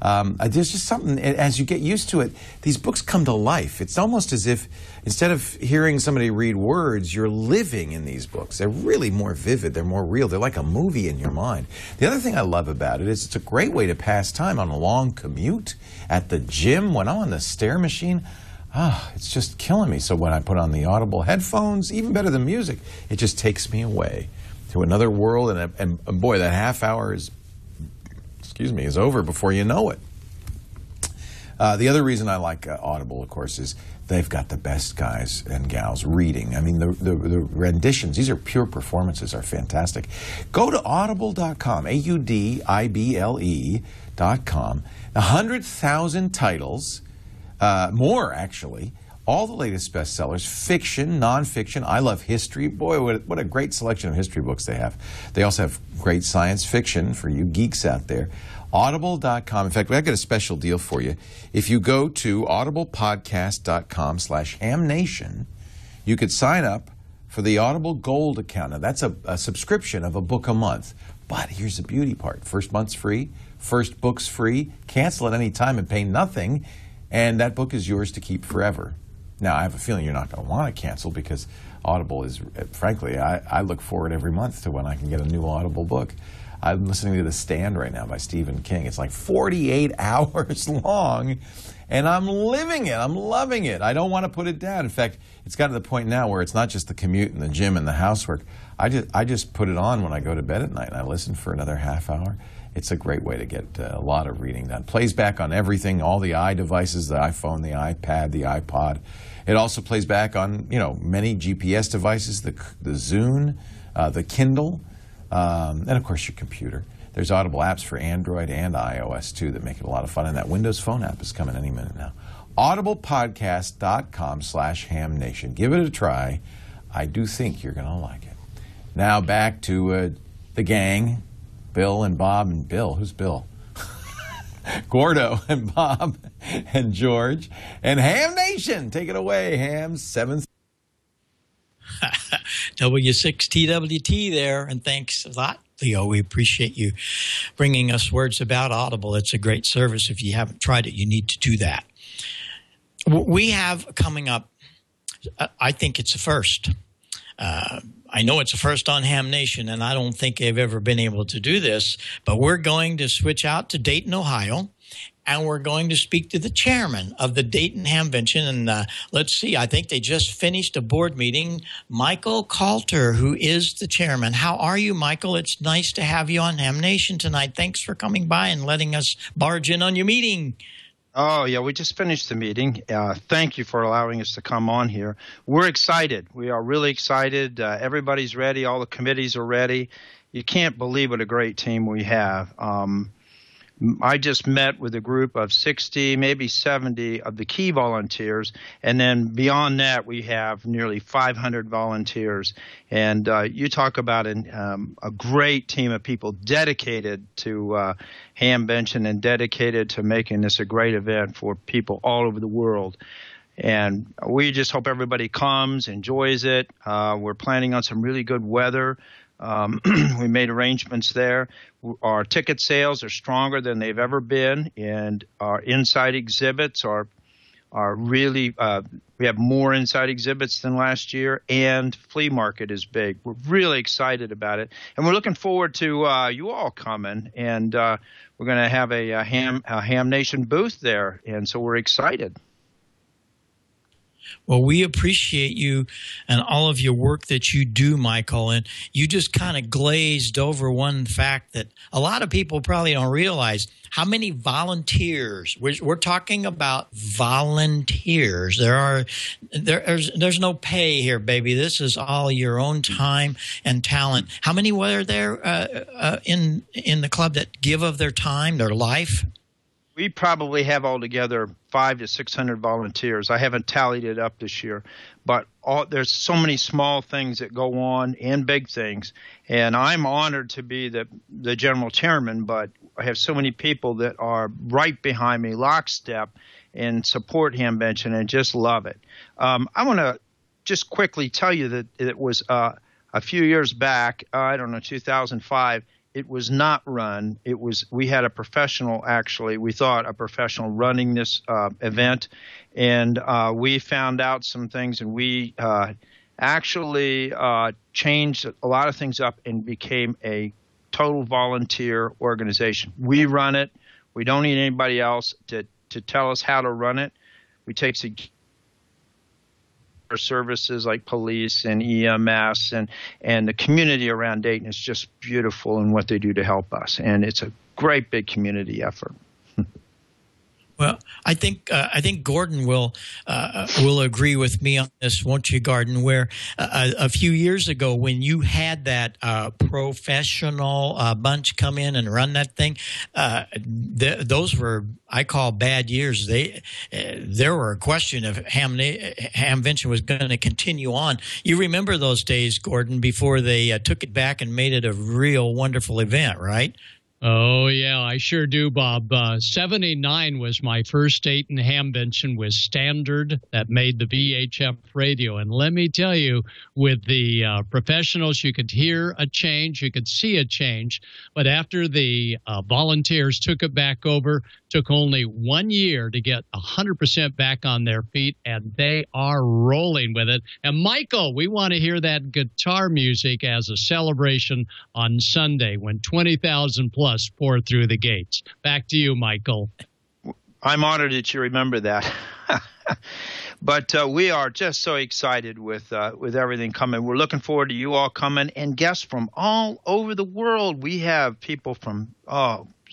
There's just something, as you get used to it, these books come to life. It's almost as if instead of hearing somebody read words, you're living in these books. They're really more vivid. They're more real. They're like a movie in your mind. The other thing I love about it is it's a great way to pass time on a long commute, at the gym, when I'm on the stair machine. It's just killing me. So when I put on the Audible headphones, even better than music, it just takes me away to another world. And boy, that half hour is over before you know it. The other reason I like Audible, of course, is they've got the best guys and gals reading. I mean, the renditions, these are pure performances, are fantastic. Go to audible.com, audible.com. 100,000 titles, more actually. All the latest bestsellers, fiction, nonfiction. I love history. Boy, what a great selection of history books they have. They also have great science fiction for you geeks out there. Audible.com. In fact, I've got a special deal for you. If you go to audiblepodcast.com/hamnation, you could sign up for the Audible Gold account. Now, that's a subscription of a book a month. But here's the beauty part. First month's free. First book's free. Cancel at any time and pay nothing. And that book is yours to keep forever. Now, I have a feeling you're not going to want to cancel because Audible is, frankly, I look forward every month to when I can get a new Audible book. I'm listening to The Stand right now by Stephen King. It's like 48 hours long, and I'm living it. I'm loving it. I don't want to put it down. In fact, it's got to the point now where it's not just the commute and the gym and the housework. I just put it on when I go to bed at night, and I listen for another half hour. It's a great way to get a lot of reading done. Plays back on everything, all the iDevices, the iPhone, the iPad, the iPod. It also plays back on, many GPS devices, the Zune, the Kindle, and of course your computer. There's Audible apps for Android and iOS too that make it a lot of fun, and that Windows Phone app is coming any minute now. audiblepodcast.com/hamnation. Give it a try. I do think you're going to like it. Now back to the gang, Bill and Bob and Bill. Who's Bill? Gordo and Bob and George and Ham Nation. Take it away, Ham. 7th. W6TWT there, and thanks a lot, Leo. We appreciate you bringing us words about Audible. It's a great service. If you haven't tried it, you need to do that. We have coming up, I think it's a first. I know it's a first on Ham Nation, and I don't think they've ever been able to do this, but we're going to switch out to Dayton, Ohio, and we're going to speak to the chairman of the Dayton Hamvention. And let's see, I think they just finished a board meeting. Michael Kalter, who is the chairman. How are you, Michael? It's nice to have you on Ham Nation tonight. Thanks for coming by and letting us barge in on your meeting. Oh, yeah, we just finished the meeting. Thank you for allowing us to come on here. We're excited. We are really excited. Everybody's ready. All the committees are ready. You can't believe what a great team we have. I just met with a group of 60, maybe 70 of the key volunteers, and then beyond that, we have nearly 500 volunteers. And you talk about a great team of people dedicated to Hamvention and dedicated to making this a great event for people all over the world. And we just hope everybody comes, enjoys it. We're planning on some really good weather. We made arrangements there. Our ticket sales are stronger than they've ever been, and our inside exhibits are really we have more inside exhibits than last year, and flea market is big. We're really excited about it, and we're looking forward to you all coming, and we're going to have a Ham Nation booth there, and so we're excited. Well, we appreciate you and all of your work that you do, Michael. And you just kind of glazed over one fact that a lot of people probably don't realize: how many volunteers. We're talking about volunteers. There's no pay here, baby. This is all your own time and talent. How many were there in the club that give of their time, their life? We probably have altogether 500 to 600 volunteers. I haven't tallied it up this year, but there's so many small things that go on and big things. And I'm honored to be the general chairman, but I have so many people that are right behind me, lockstep, and support Hamvention and just love it. I want to just quickly tell you that it was a few years back, 2005, it was not run. We had a professional, actually, we thought a professional running this event, and we found out some things, and we actually changed a lot of things up and became a total volunteer organization. We run it. We don't need anybody else to tell us how to run it. We take services like police and EMS, and the community around Dayton is just beautiful in what they do to help us. And it's a great big community effort. Well, I think Gordon will agree with me on this, won't you, Gordon? Where a few years ago, when you had that professional bunch come in and run that thing, those were, I call, bad years. There were a question if Hamvention was going to continue on. You remember those days, Gordon, before they took it back and made it a real wonderful event, right? Oh, yeah, I sure do, Bob. 79 was my first Dayton Hamvention with Standard that made the VHF radio. And let me tell you, with the professionals, you could hear a change, you could see a change. But after the volunteers took it back over, took only 1 year to get 100% back on their feet, and they are rolling with it. And, Michael, we want to hear that guitar music as a celebration on Sunday when 20,000 plus pour through the gates. Back to you, Michael. I'm honored that you remember that. But we are just so excited with everything coming. We're looking forward to you all coming, and guests from all over the world. We have people from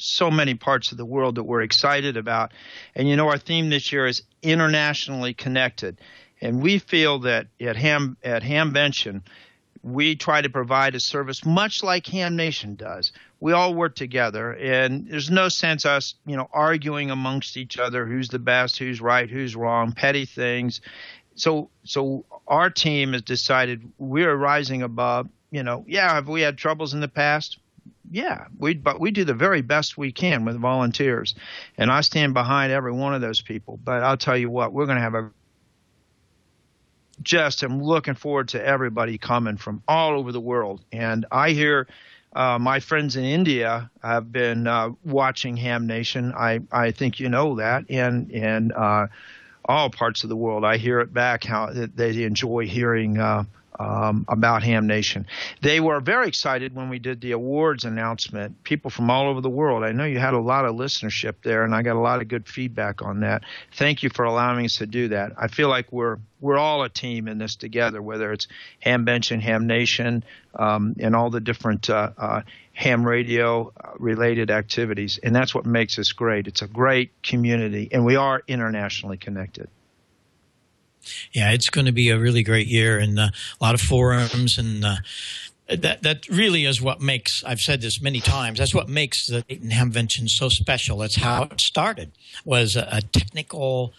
so many parts of the world that we're excited about. And, you know, our theme this year is internationally connected. And we feel that at Hamvention, we try to provide a service much like Ham Nation does. We all work together, and there's no sense us, arguing amongst each other who's the best, who's right, who's wrong, petty things. So our team has decided we're rising above. Have we had troubles in the past? Yeah, but we do the very best we can with volunteers, and I stand behind every one of those people. But I'll tell you what, we're going to have I'm looking forward to everybody coming from all over the world. And I hear my friends in India have been watching Ham Nation. I think you know that, and all parts of the world. I hear it back how they enjoy hearing about Ham Nation. They were very excited when we did the awards announcement. People from all over the world. I know you had a lot of listenership there, and I got a lot of good feedback on that. Thank you for allowing us to do that. I feel like we're all a team in this together, whether it's Hamvention, Ham Nation, and all the different ham radio related activities. And that's what makes us great. It's a great community, and we are internationally connected. Yeah, it's going to be a really great year, and a lot of forums, and that really is what makes, I've said this many times, that's what makes the Dayton Hamvention so special. That's how it started, was a technical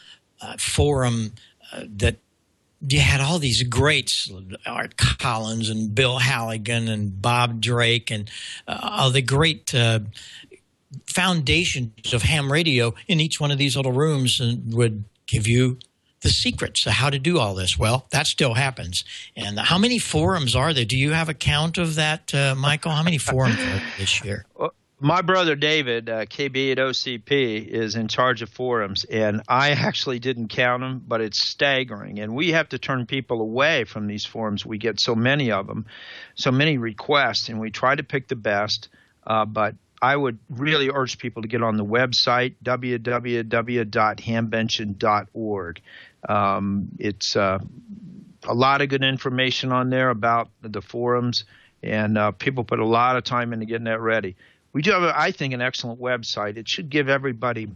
forum that you had all these greats, Art Collins and Bill Halligan and Bob Drake, and all the great foundations of ham radio in each one of these little rooms, and would give you the secrets of how to do all this. Well, that still happens. And how many forums are there? Do you have a count of that, Michael? How many forums are there this year? Well, my brother David, KB at OCP, is in charge of forums, and I actually didn't count them, but it's staggering. And we have to turn people away from these forums. We get so many of them, so many requests, and we try to pick the best, but I would really urge people to get on the website, www.hamvention.org. It's a lot of good information on there about the forums, and people put a lot of time into getting that ready. We do have, I think, an excellent website. It should give everybody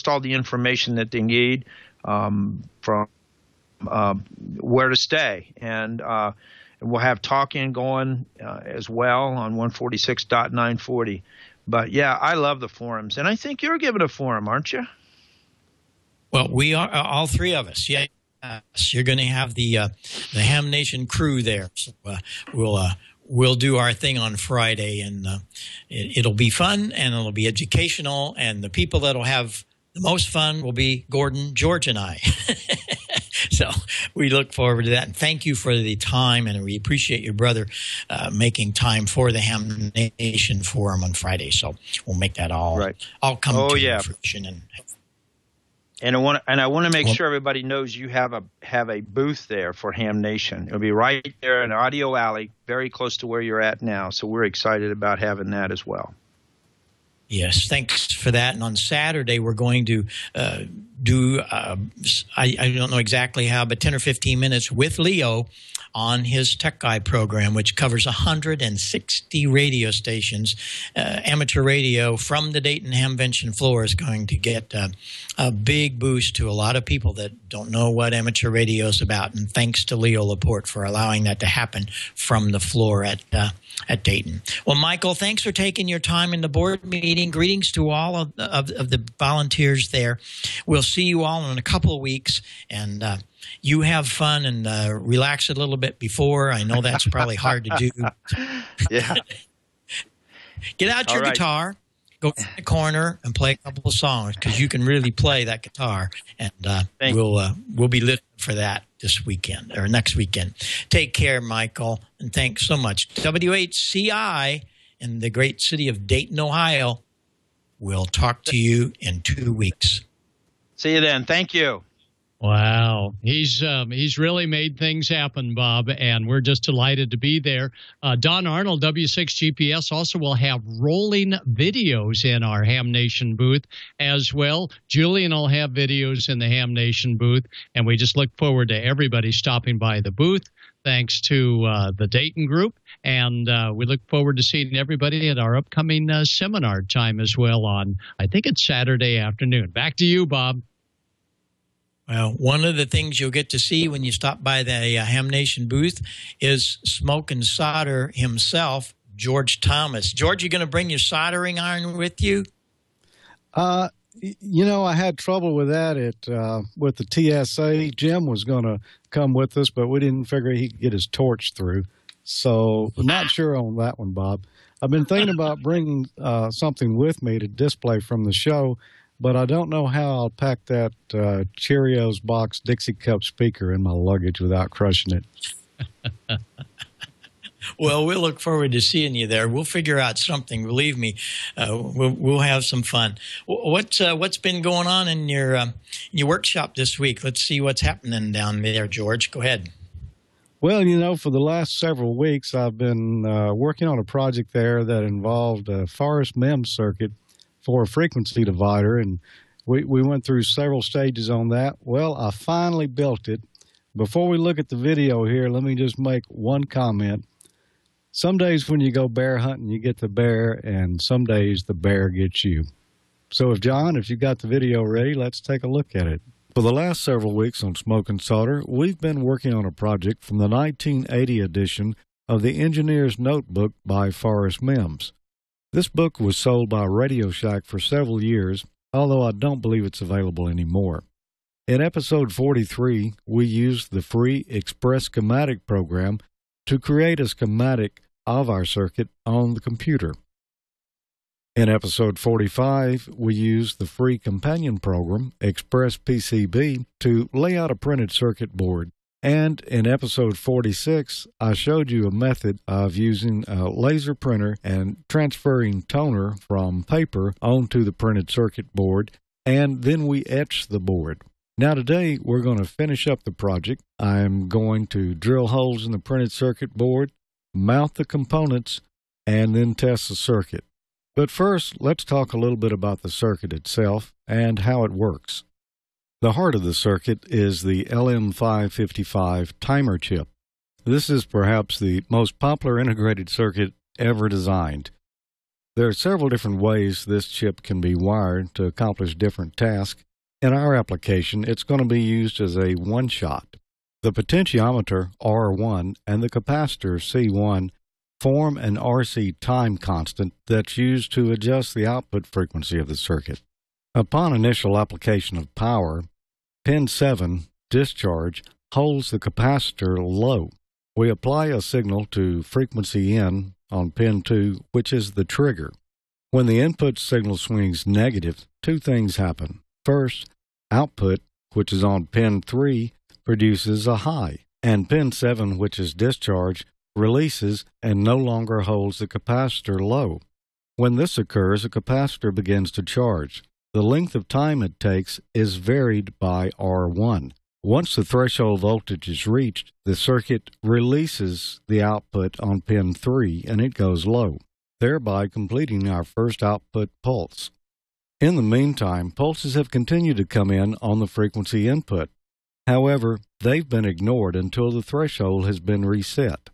all the information that they need from where to stay. And we'll have talking going as well on 146.940. But, yeah, I love the forums. And I think you're giving a forum, aren't you? Well, we are, all three of us. Yeah, you're going to have the Ham Nation crew there. So we'll do our thing on Friday, and it'll be fun, and it'll be educational, and the people that'll have the most fun will be Gordon, George, and I. So we look forward to that. And thank you for the time, and we appreciate your brother making time for the Ham Nation Forum on Friday. So we'll make that all come to fruition. And I want to make sure everybody knows you have a booth there for Ham Nation. It'll be right there in Audio Alley, very close to where you're at now. So we're excited about having that as well. Yes, thanks for that. And on Saturday, we're going to do, I don't know exactly how, but 10 or 15 minutes with Leo on his Tech Guy program, which covers 160 radio stations. Amateur radio from the Dayton Hamvention floor is going to get a big boost to a lot of people that don't know what amateur radio is about. And thanks to Leo Laporte for allowing that to happen from the floor at Dayton. Well, Michael, thanks for taking your time in the board meeting. Greetings to all of the volunteers there. We'll see you all in a couple of weeks, and you have fun and relax a little bit before. I know that's probably hard to do. Yeah. Get out your guitar, go in the corner, and play a couple of songs, because you can really play that guitar, and we'll be listening for that this weekend or next weekend. Take care, Michael, and thanks so much. WHCI in the great city of Dayton, Ohio. We'll talk to you in 2 weeks. See you then. Thank you. Wow. He's really made things happen, Bob, and we're just delighted to be there. Don Arnold, W6GPS, also will have rolling videos in our Ham Nation booth as well. Julian will have videos in the Ham Nation booth, and we just look forward to everybody stopping by the booth, thanks to the Dayton group. And we look forward to seeing everybody at our upcoming seminar time as well on, I think it's Saturday afternoon. Back to you, Bob. Well, one of the things you'll get to see when you stop by the Ham Nation booth is Smoke and Solder himself, George Thomas. George, you going to bring your soldering iron with you? You know, I had trouble with that with the TSA. Jim was going to come with us, but we didn't figure he could get his torch through. So I'm not sure on that one, Bob. I've been thinking about bringing something with me to display from the show, but I don't know how I'll pack that Cheerios box Dixie Cup speaker in my luggage without crushing it. Well, we'll look forward to seeing you there. We'll figure out something. Believe me, we'll have some fun. What's been going on in your workshop this week? Let's see what's happening down there, George. Go ahead. Well, you know, for the last several weeks, I've been working on a project there that involved a Forrest MEMS circuit for a frequency divider, and we went through several stages on that. Well, I finally built it. Before we look at the video here, let me just make one comment. Some days when you go bear hunting, you get the bear, and some days the bear gets you. So if you got the video ready, let's take a look at it. For the last several weeks on Smoke and Solder, we've been working on a project from the 1980 edition of the Engineer's Notebook by Forrest MEMS. This book was sold by Radio Shack for several years, although I don't believe it's available anymore. In episode 43, we used the free Express Schematic program to create a schematic of our circuit on the computer. In episode 45, we used the free companion program, Express PCB, to lay out a printed circuit board. And in episode 46, I showed you a method of using a laser printer and transferring toner from paper onto the printed circuit board, and then we etched the board. Now today, we're going to finish up the project. I'm going to drill holes in the printed circuit board, mount the components, and then test the circuit. But first, let's talk a little bit about the circuit itself and how it works. The heart of the circuit is the LM555 timer chip. This is perhaps the most popular integrated circuit ever designed. There are several different ways this chip can be wired to accomplish different tasks. In our application, it's going to be used as a one-shot. The potentiometer R1 and the capacitor C1 form an RC time constant that's used to adjust the output frequency of the circuit. Upon initial application of power, pin 7, discharge, holds the capacitor low. We apply a signal to frequency N on pin 2, which is the trigger. When the input signal swings negative, two things happen. First, output, which is on pin 3, produces a high, and pin 7, which is discharge, releases and no longer holds the capacitor low. When this occurs, a capacitor begins to charge. The length of time it takes is varied by R1. Once the threshold voltage is reached, the circuit releases the output on pin 3 and it goes low, thereby completing our first output pulse. In the meantime, pulses have continued to come in on the frequency input. However, they've been ignored until the threshold has been reset.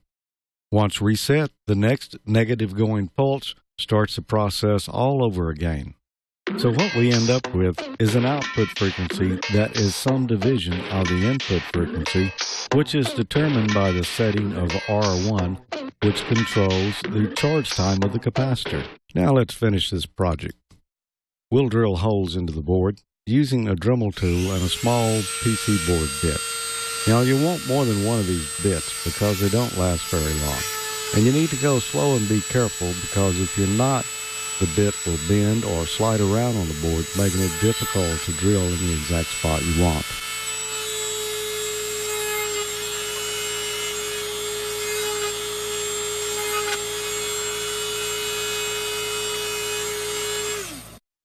Once reset, the next negative going pulse starts the process all over again. So what we end up with is an output frequency that is some division of the input frequency, which is determined by the setting of R1, which controls the charge time of the capacitor. Now let's finish this project. We'll drill holes into the board using a Dremel tool and a small PC board bit. Now you want more than one of these bits because they don't last very long. And you need to go slow and be careful because if you're not, the bit will bend or slide around on the board, making it difficult to drill in the exact spot you want.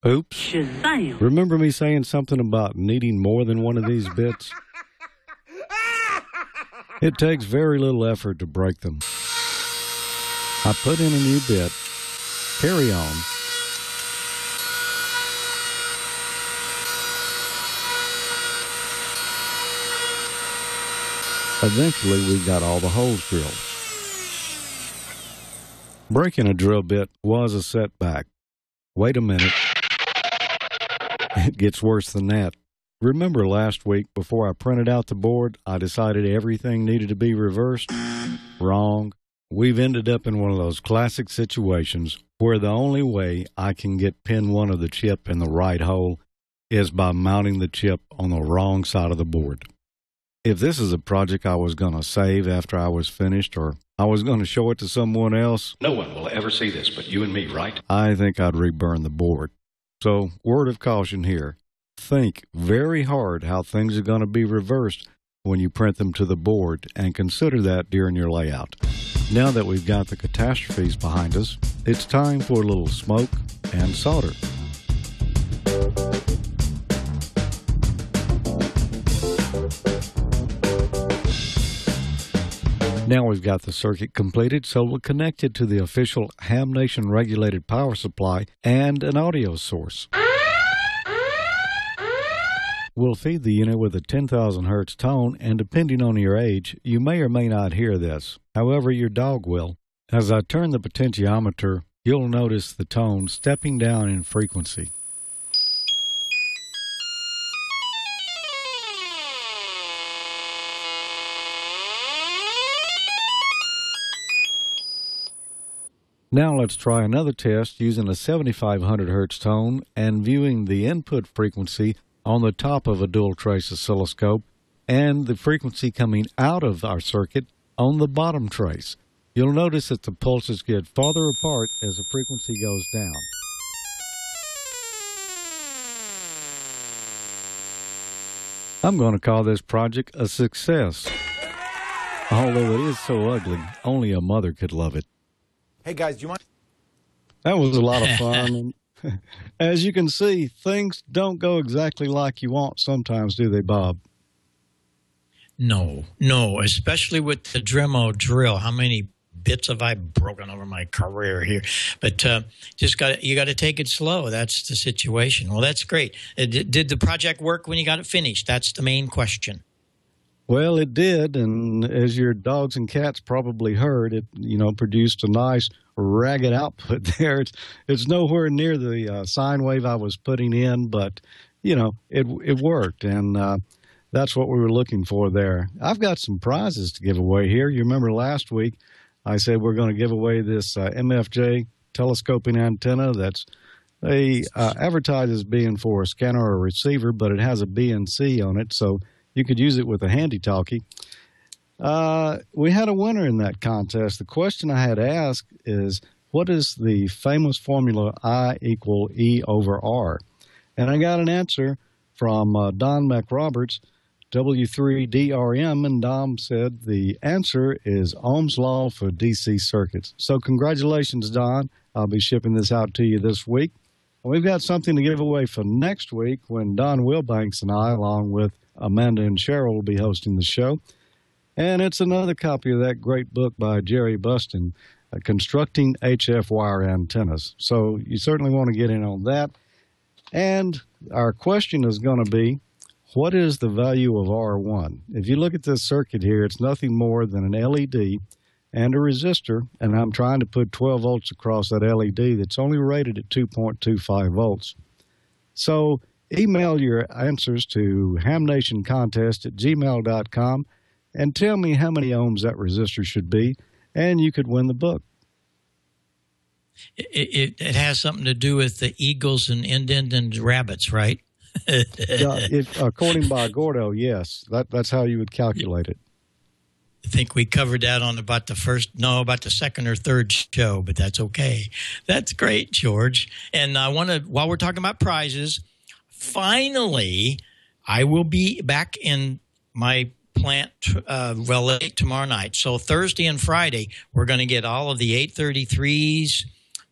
Oops. Shazam. Remember me saying something about needing more than one of these bits? It takes very little effort to break them. I put in a new bit, carry on, eventually we got all the holes drilled. Breaking a drill bit was a setback. Wait a minute. It gets worse than that. Remember last week, before I printed out the board, I decided everything needed to be reversed? Wrong. We've ended up in one of those classic situations where the only way I can get pin one of the chip in the right hole is by mounting the chip on the wrong side of the board. If this is a project I was going to save after I was finished, or I was going to show it to someone else, no one will ever see this but you and me, right? I think I'd reburn the board. So, word of caution here. Think very hard how things are going to be reversed when you print them to the board, and consider that during your layout. Now that we've got the catastrophes behind us, it's time for a little smoke and solder. Now we've got the circuit completed, so we'll connect it to the official Ham Nation regulated power supply and an audio source. We'll feed the unit with a 10,000 hertz tone, and depending on your age, you may or may not hear this. However, your dog will. As I turn the potentiometer, you'll notice the tone stepping down in frequency. Now let's try another test using a 7500 hertz tone and viewing the input frequency on the top of a dual trace oscilloscope and the frequency coming out of our circuit on the bottom trace. You'll notice that the pulses get farther apart as the frequency goes down. I'm going to call this project a success. Although it is so ugly, only a mother could love it. Hey guys, do you mind? That was a lot of fun. As you can see, things don't go exactly like you want sometimes, do they, Bob? No, especially with the Dremel drill. How many bits have I broken over my career here? But you got to take it slow. That's the situation. Well, that's great. Did the project work when you got it finished? That's the main question. Well, it did, and as your dogs and cats probably heard, it produced a nice ragged output there. It's nowhere near the sine wave I was putting in, but it worked, and that's what we were looking for there. I've got some prizes to give away here. You remember last week I said we're going to give away this MFJ telescoping antenna that's advertised as being for a scanner or a receiver, but it has a BNC on it, so you could use it with a handy-talkie. We had a winner in that contest. The question I had asked is, what is the famous formula I equal E over R? And I got an answer from Don McRoberts, W3DRM, and Dom said the answer is Ohm's Law for DC circuits. So congratulations, Don. I'll be shipping this out to you this week. And we've got something to give away for next week when Don Wilbanks and I, along with Amanda and Cheryl, will be hosting the show. And it's another copy of that great book by Jerry Buston, Constructing HF Wire Antennas. So you certainly want to get in on that. And our question is going to be, what is the value of R1? If you look at this circuit here, it's nothing more than an LED and a resistor, and I'm trying to put 12 volts across that LED that's only rated at 2.25 volts. So email your answers to hamnationcontest@gmail.com and tell me how many ohms that resistor should be, and you could win the book. It has something to do with the eagles and and rabbits, right? According by Gordo, yes. That's how you would calculate it. I think we covered that on about the second or third show, but that's okay. That's great, George. And I want to, while we're talking about prizes, finally, I will be back in my plant late tomorrow night. So Thursday and Friday, we're going to get all of the 833s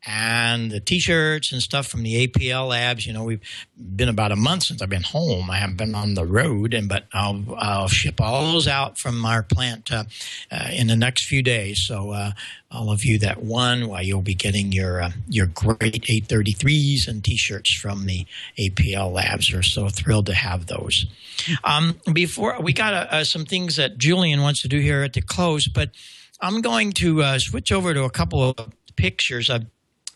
and the T-shirts and stuff from the APL labs. You know, we've been about a month since I've been home. I haven't been on the road, but I'll ship all those out from our plant in the next few days. So all of you that won, you'll be getting your great 833s and T-shirts from the APL labs. We're so thrilled to have those. Before we got some things that Julian wants to do here at the close, but I'm going to switch over to a couple of pictures.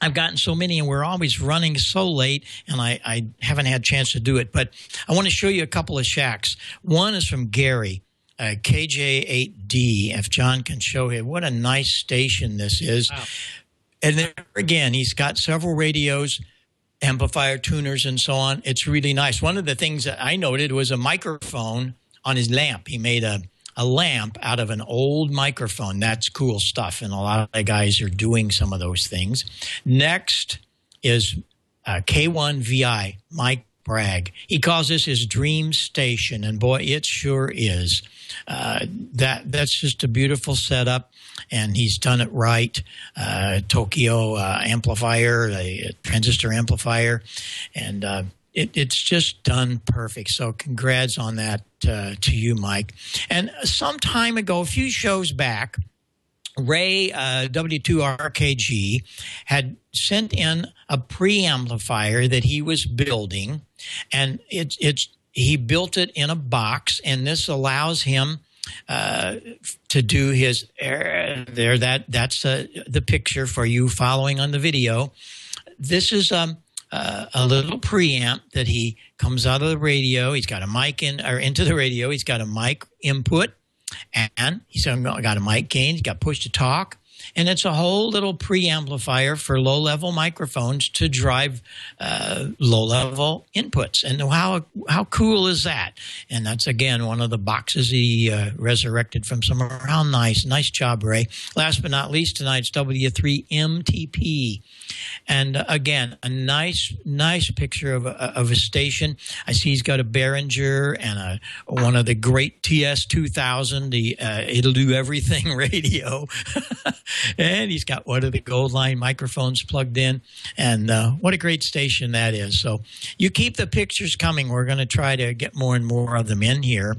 I've gotten so many, and we're always running so late, and I haven't had a chance to do it. But I want to show you a couple of shacks. One is from Gary, KJ8D, if John can show him. What a nice station this is. Wow. And there again, he's got several radios, amplifier tuners, and so on. It's really nice. One of the things that I noted was a microphone on his lamp. He made a lamp out of an old microphone. That's cool stuff, and a lot of the guys are doing some of those things. Next is K1VI, Mike Bragg. He calls this his dream station, and boy, it sure is. That's just a beautiful setup, and he's done it right. Tokyo amplifier, a transistor amplifier, and it's just done perfect. So congrats on that to you, Mike. And some time ago, a few shows back, Ray W5KUB had sent in a preamplifier that he was building, and he built it in a box, and this allows him to do his that's the picture for you following on the video. This is a little preamp that he comes out of the radio. He's got a mic into the radio. He's got a mic input, and he's got a mic gain. He's got push to talk, and it's a whole little preamplifier for low-level microphones to drive low-level inputs. And how cool is that? And that's, again, one of the boxes he resurrected from somewhere. How nice. Nice job, Ray. Last but not least, tonight's W3MTP. And again, a nice picture of a station. I see he's got a Behringer and one of the great TS2000, the It'll Do Everything radio. And he's got one of the Gold Line microphones plugged in. And what a great station that is. So you keep the pictures coming. We're going to try to get more and more of them in here.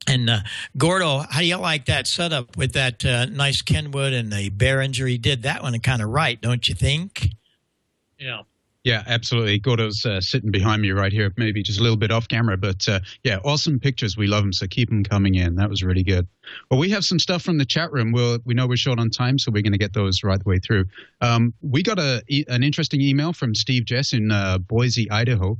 And Gordo, how do you like that setup with that nice Kenwood and the Behringer? He did that one kind of right, don't you think? Yeah. Yeah, absolutely. Gordo's sitting behind me right here, maybe just a little bit off camera. But, yeah, awesome pictures. We love them, so keep them coming in. That was really good. Well, we have some stuff from the chat room. We know we're short on time, so we're going to get those right the way through. We got an interesting email from Steve Jess in Boise, Idaho.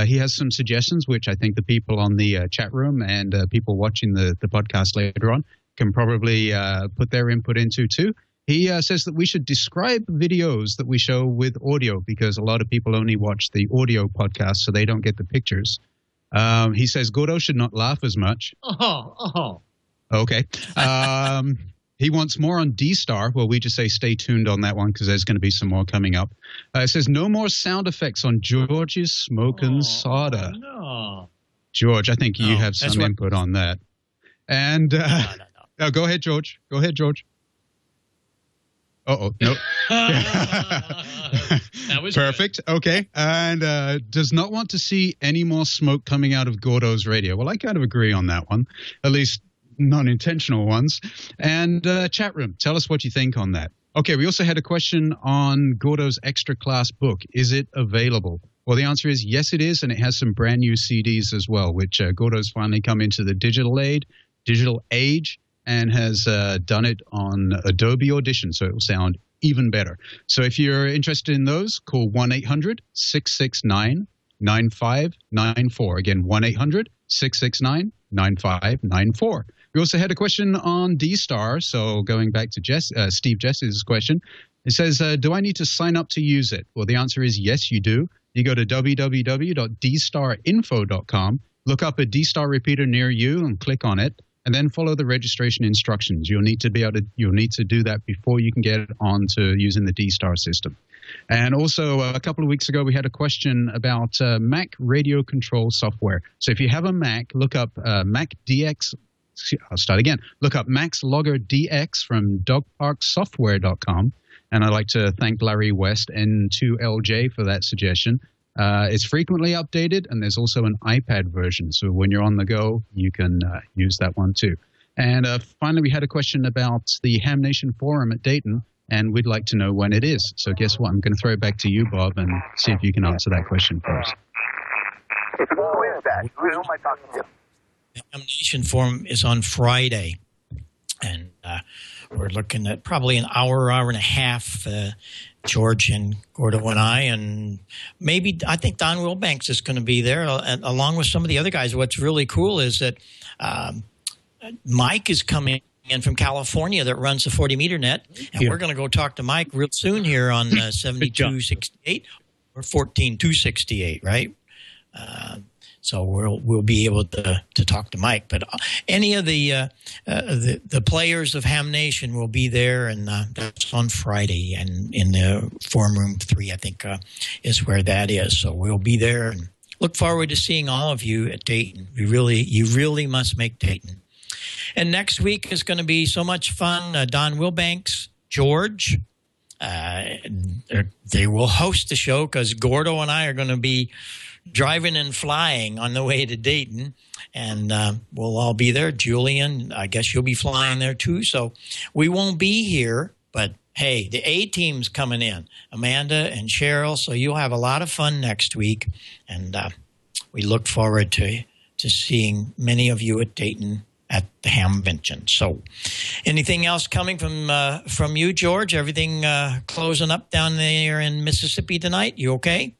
He has some suggestions, which I think the people on the chat room and people watching the podcast later on can probably put their input into, too. He says that we should describe videos that we show with audio because a lot of people only watch the audio podcast, so they don't get the pictures. He says Gordo should not laugh as much. Okay. He wants more on D-Star. Well, we just say stay tuned on that one because there's going to be some more coming up. It says no more sound effects on George's Smokin' Soda. No. George, I think you have some input on that. And no, go ahead, George. Go ahead, George. Uh-oh, nope. That was perfect. Good. Okay. And does not want to see any more smoke coming out of Gordo's radio. Well, I kind of agree on that one, at least non-intentional ones. And chat room, tell us what you think on that. Okay, we also had a question on Gordo's extra class book. Is it available? Well, the answer is yes, it is, and it has some brand new CDs as well, which Gordo's finally come into the digital age, and has done it on Adobe Audition, so it will sound even better. So if you're interested in those, call 1-800-669-9594. Again, 1-800-669-9594. We also had a question on D-Star, so going back to Steve Jess's question, it says, do I need to sign up to use it? Well, the answer is yes, you do. You go to www.dstarinfo.com, look up a D-Star repeater near you and click on it, and then follow the registration instructions. You'll need to do that before you can get on to using the D-Star system. And also, a couple of weeks ago, we had a question about Mac radio control software. So if you have a Mac, look up Mac DX. I'll start again. Look up Max Logger DX from dogparksoftware.com. And I'd like to thank Larry West, N2LJ, for that suggestion. It's frequently updated, and there's also an iPad version. So when you're on the go, you can use that one too. And finally, we had a question about the Ham Nation Forum at Dayton, and we'd like to know when it is. So guess what? I'm going to throw it back to you, Bob, and see if you can answer that question first. Who is that? Who am I talking to? The Ham Nation Forum is on Friday, and we're looking at probably an hour and a half, George and Gordo and I, and maybe I think Don Wilbanks is going to be there along with some of the other guys. What's really cool is that Mike is coming in from California that runs the 40-meter net, and we're going to go talk to Mike real soon here on 7268 or 14268, right? So we'll be able to talk to Mike. But any of the players of Ham Nation will be there, and that's on Friday, and in the Forum Room 3, I think, is where that is. So we'll be there, and look forward to seeing all of you at Dayton. You really must make Dayton. And next week is going to be so much fun. Don Wilbanks, George, they will host the show because Gordo and I are going to be driving and flying on the way to Dayton, and we'll all be there. Julian, I guess you'll be flying there too, so we won't be here, but hey, the A-team's coming in, Amanda and Cheryl, so you'll have a lot of fun next week, and we look forward to seeing many of you at Dayton at the Hamvention. So anything else coming from you, George? Everything closing up down there in Mississippi tonight? You okay?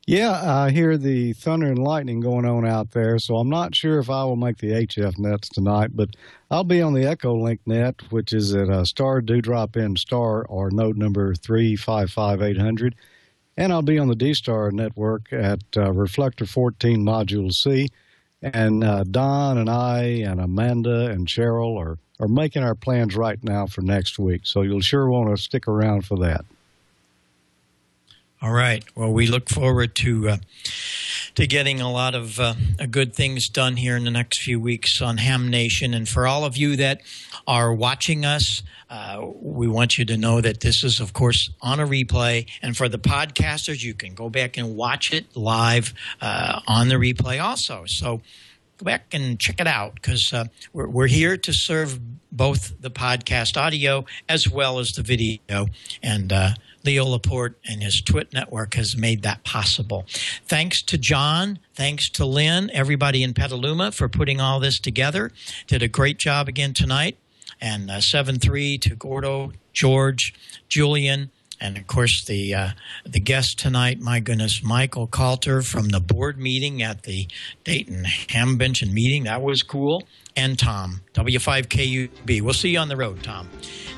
Yeah, I hear the thunder and lightning going on out there, so I'm not sure if I will make the HF nets tonight, but I'll be on the Echolink net, which is at star dewdrop in star or node number 355800, and I'll be on the D-Star network at Reflector 14 Module C, and Don and I and Amanda and Cheryl are making our plans right now for next week, so you'll sure want to stick around for that. All right. Well, we look forward to getting a lot of good things done here in the next few weeks on Ham Nation. And for all of you that are watching us, we want you to know that this is, of course, on a replay. And for the podcasters, you can go back and watch it live on the replay also. So go back and check it out, because we're here to serve both the podcast audio as well as the video. And Leo Laporte and his TWiT network has made that possible. Thanks to John, thanks to Lynn, everybody in Petaluma for putting all this together. Did a great job again tonight. And 7-3 to Gordo, George, Julian, and of course the guest tonight, my goodness, Michael Kalter from the board meeting at the Dayton Hamvention meeting. That was cool. And Tom, W5KUB. We'll see you on the road, Tom.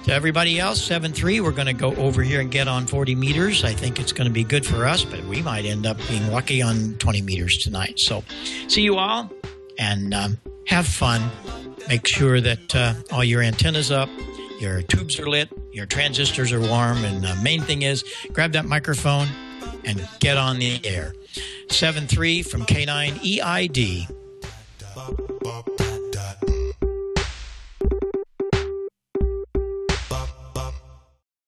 To everybody else, 7-3, we're going to go over here and get on 40 meters. I think it's going to be good for us, but we might end up being lucky on 20 meters tonight. So see you all, and have fun. Make sure that all your antennas up, your tubes are lit, your transistors are warm, and the main thing is grab that microphone and get on the air. 7-3 from K9EID.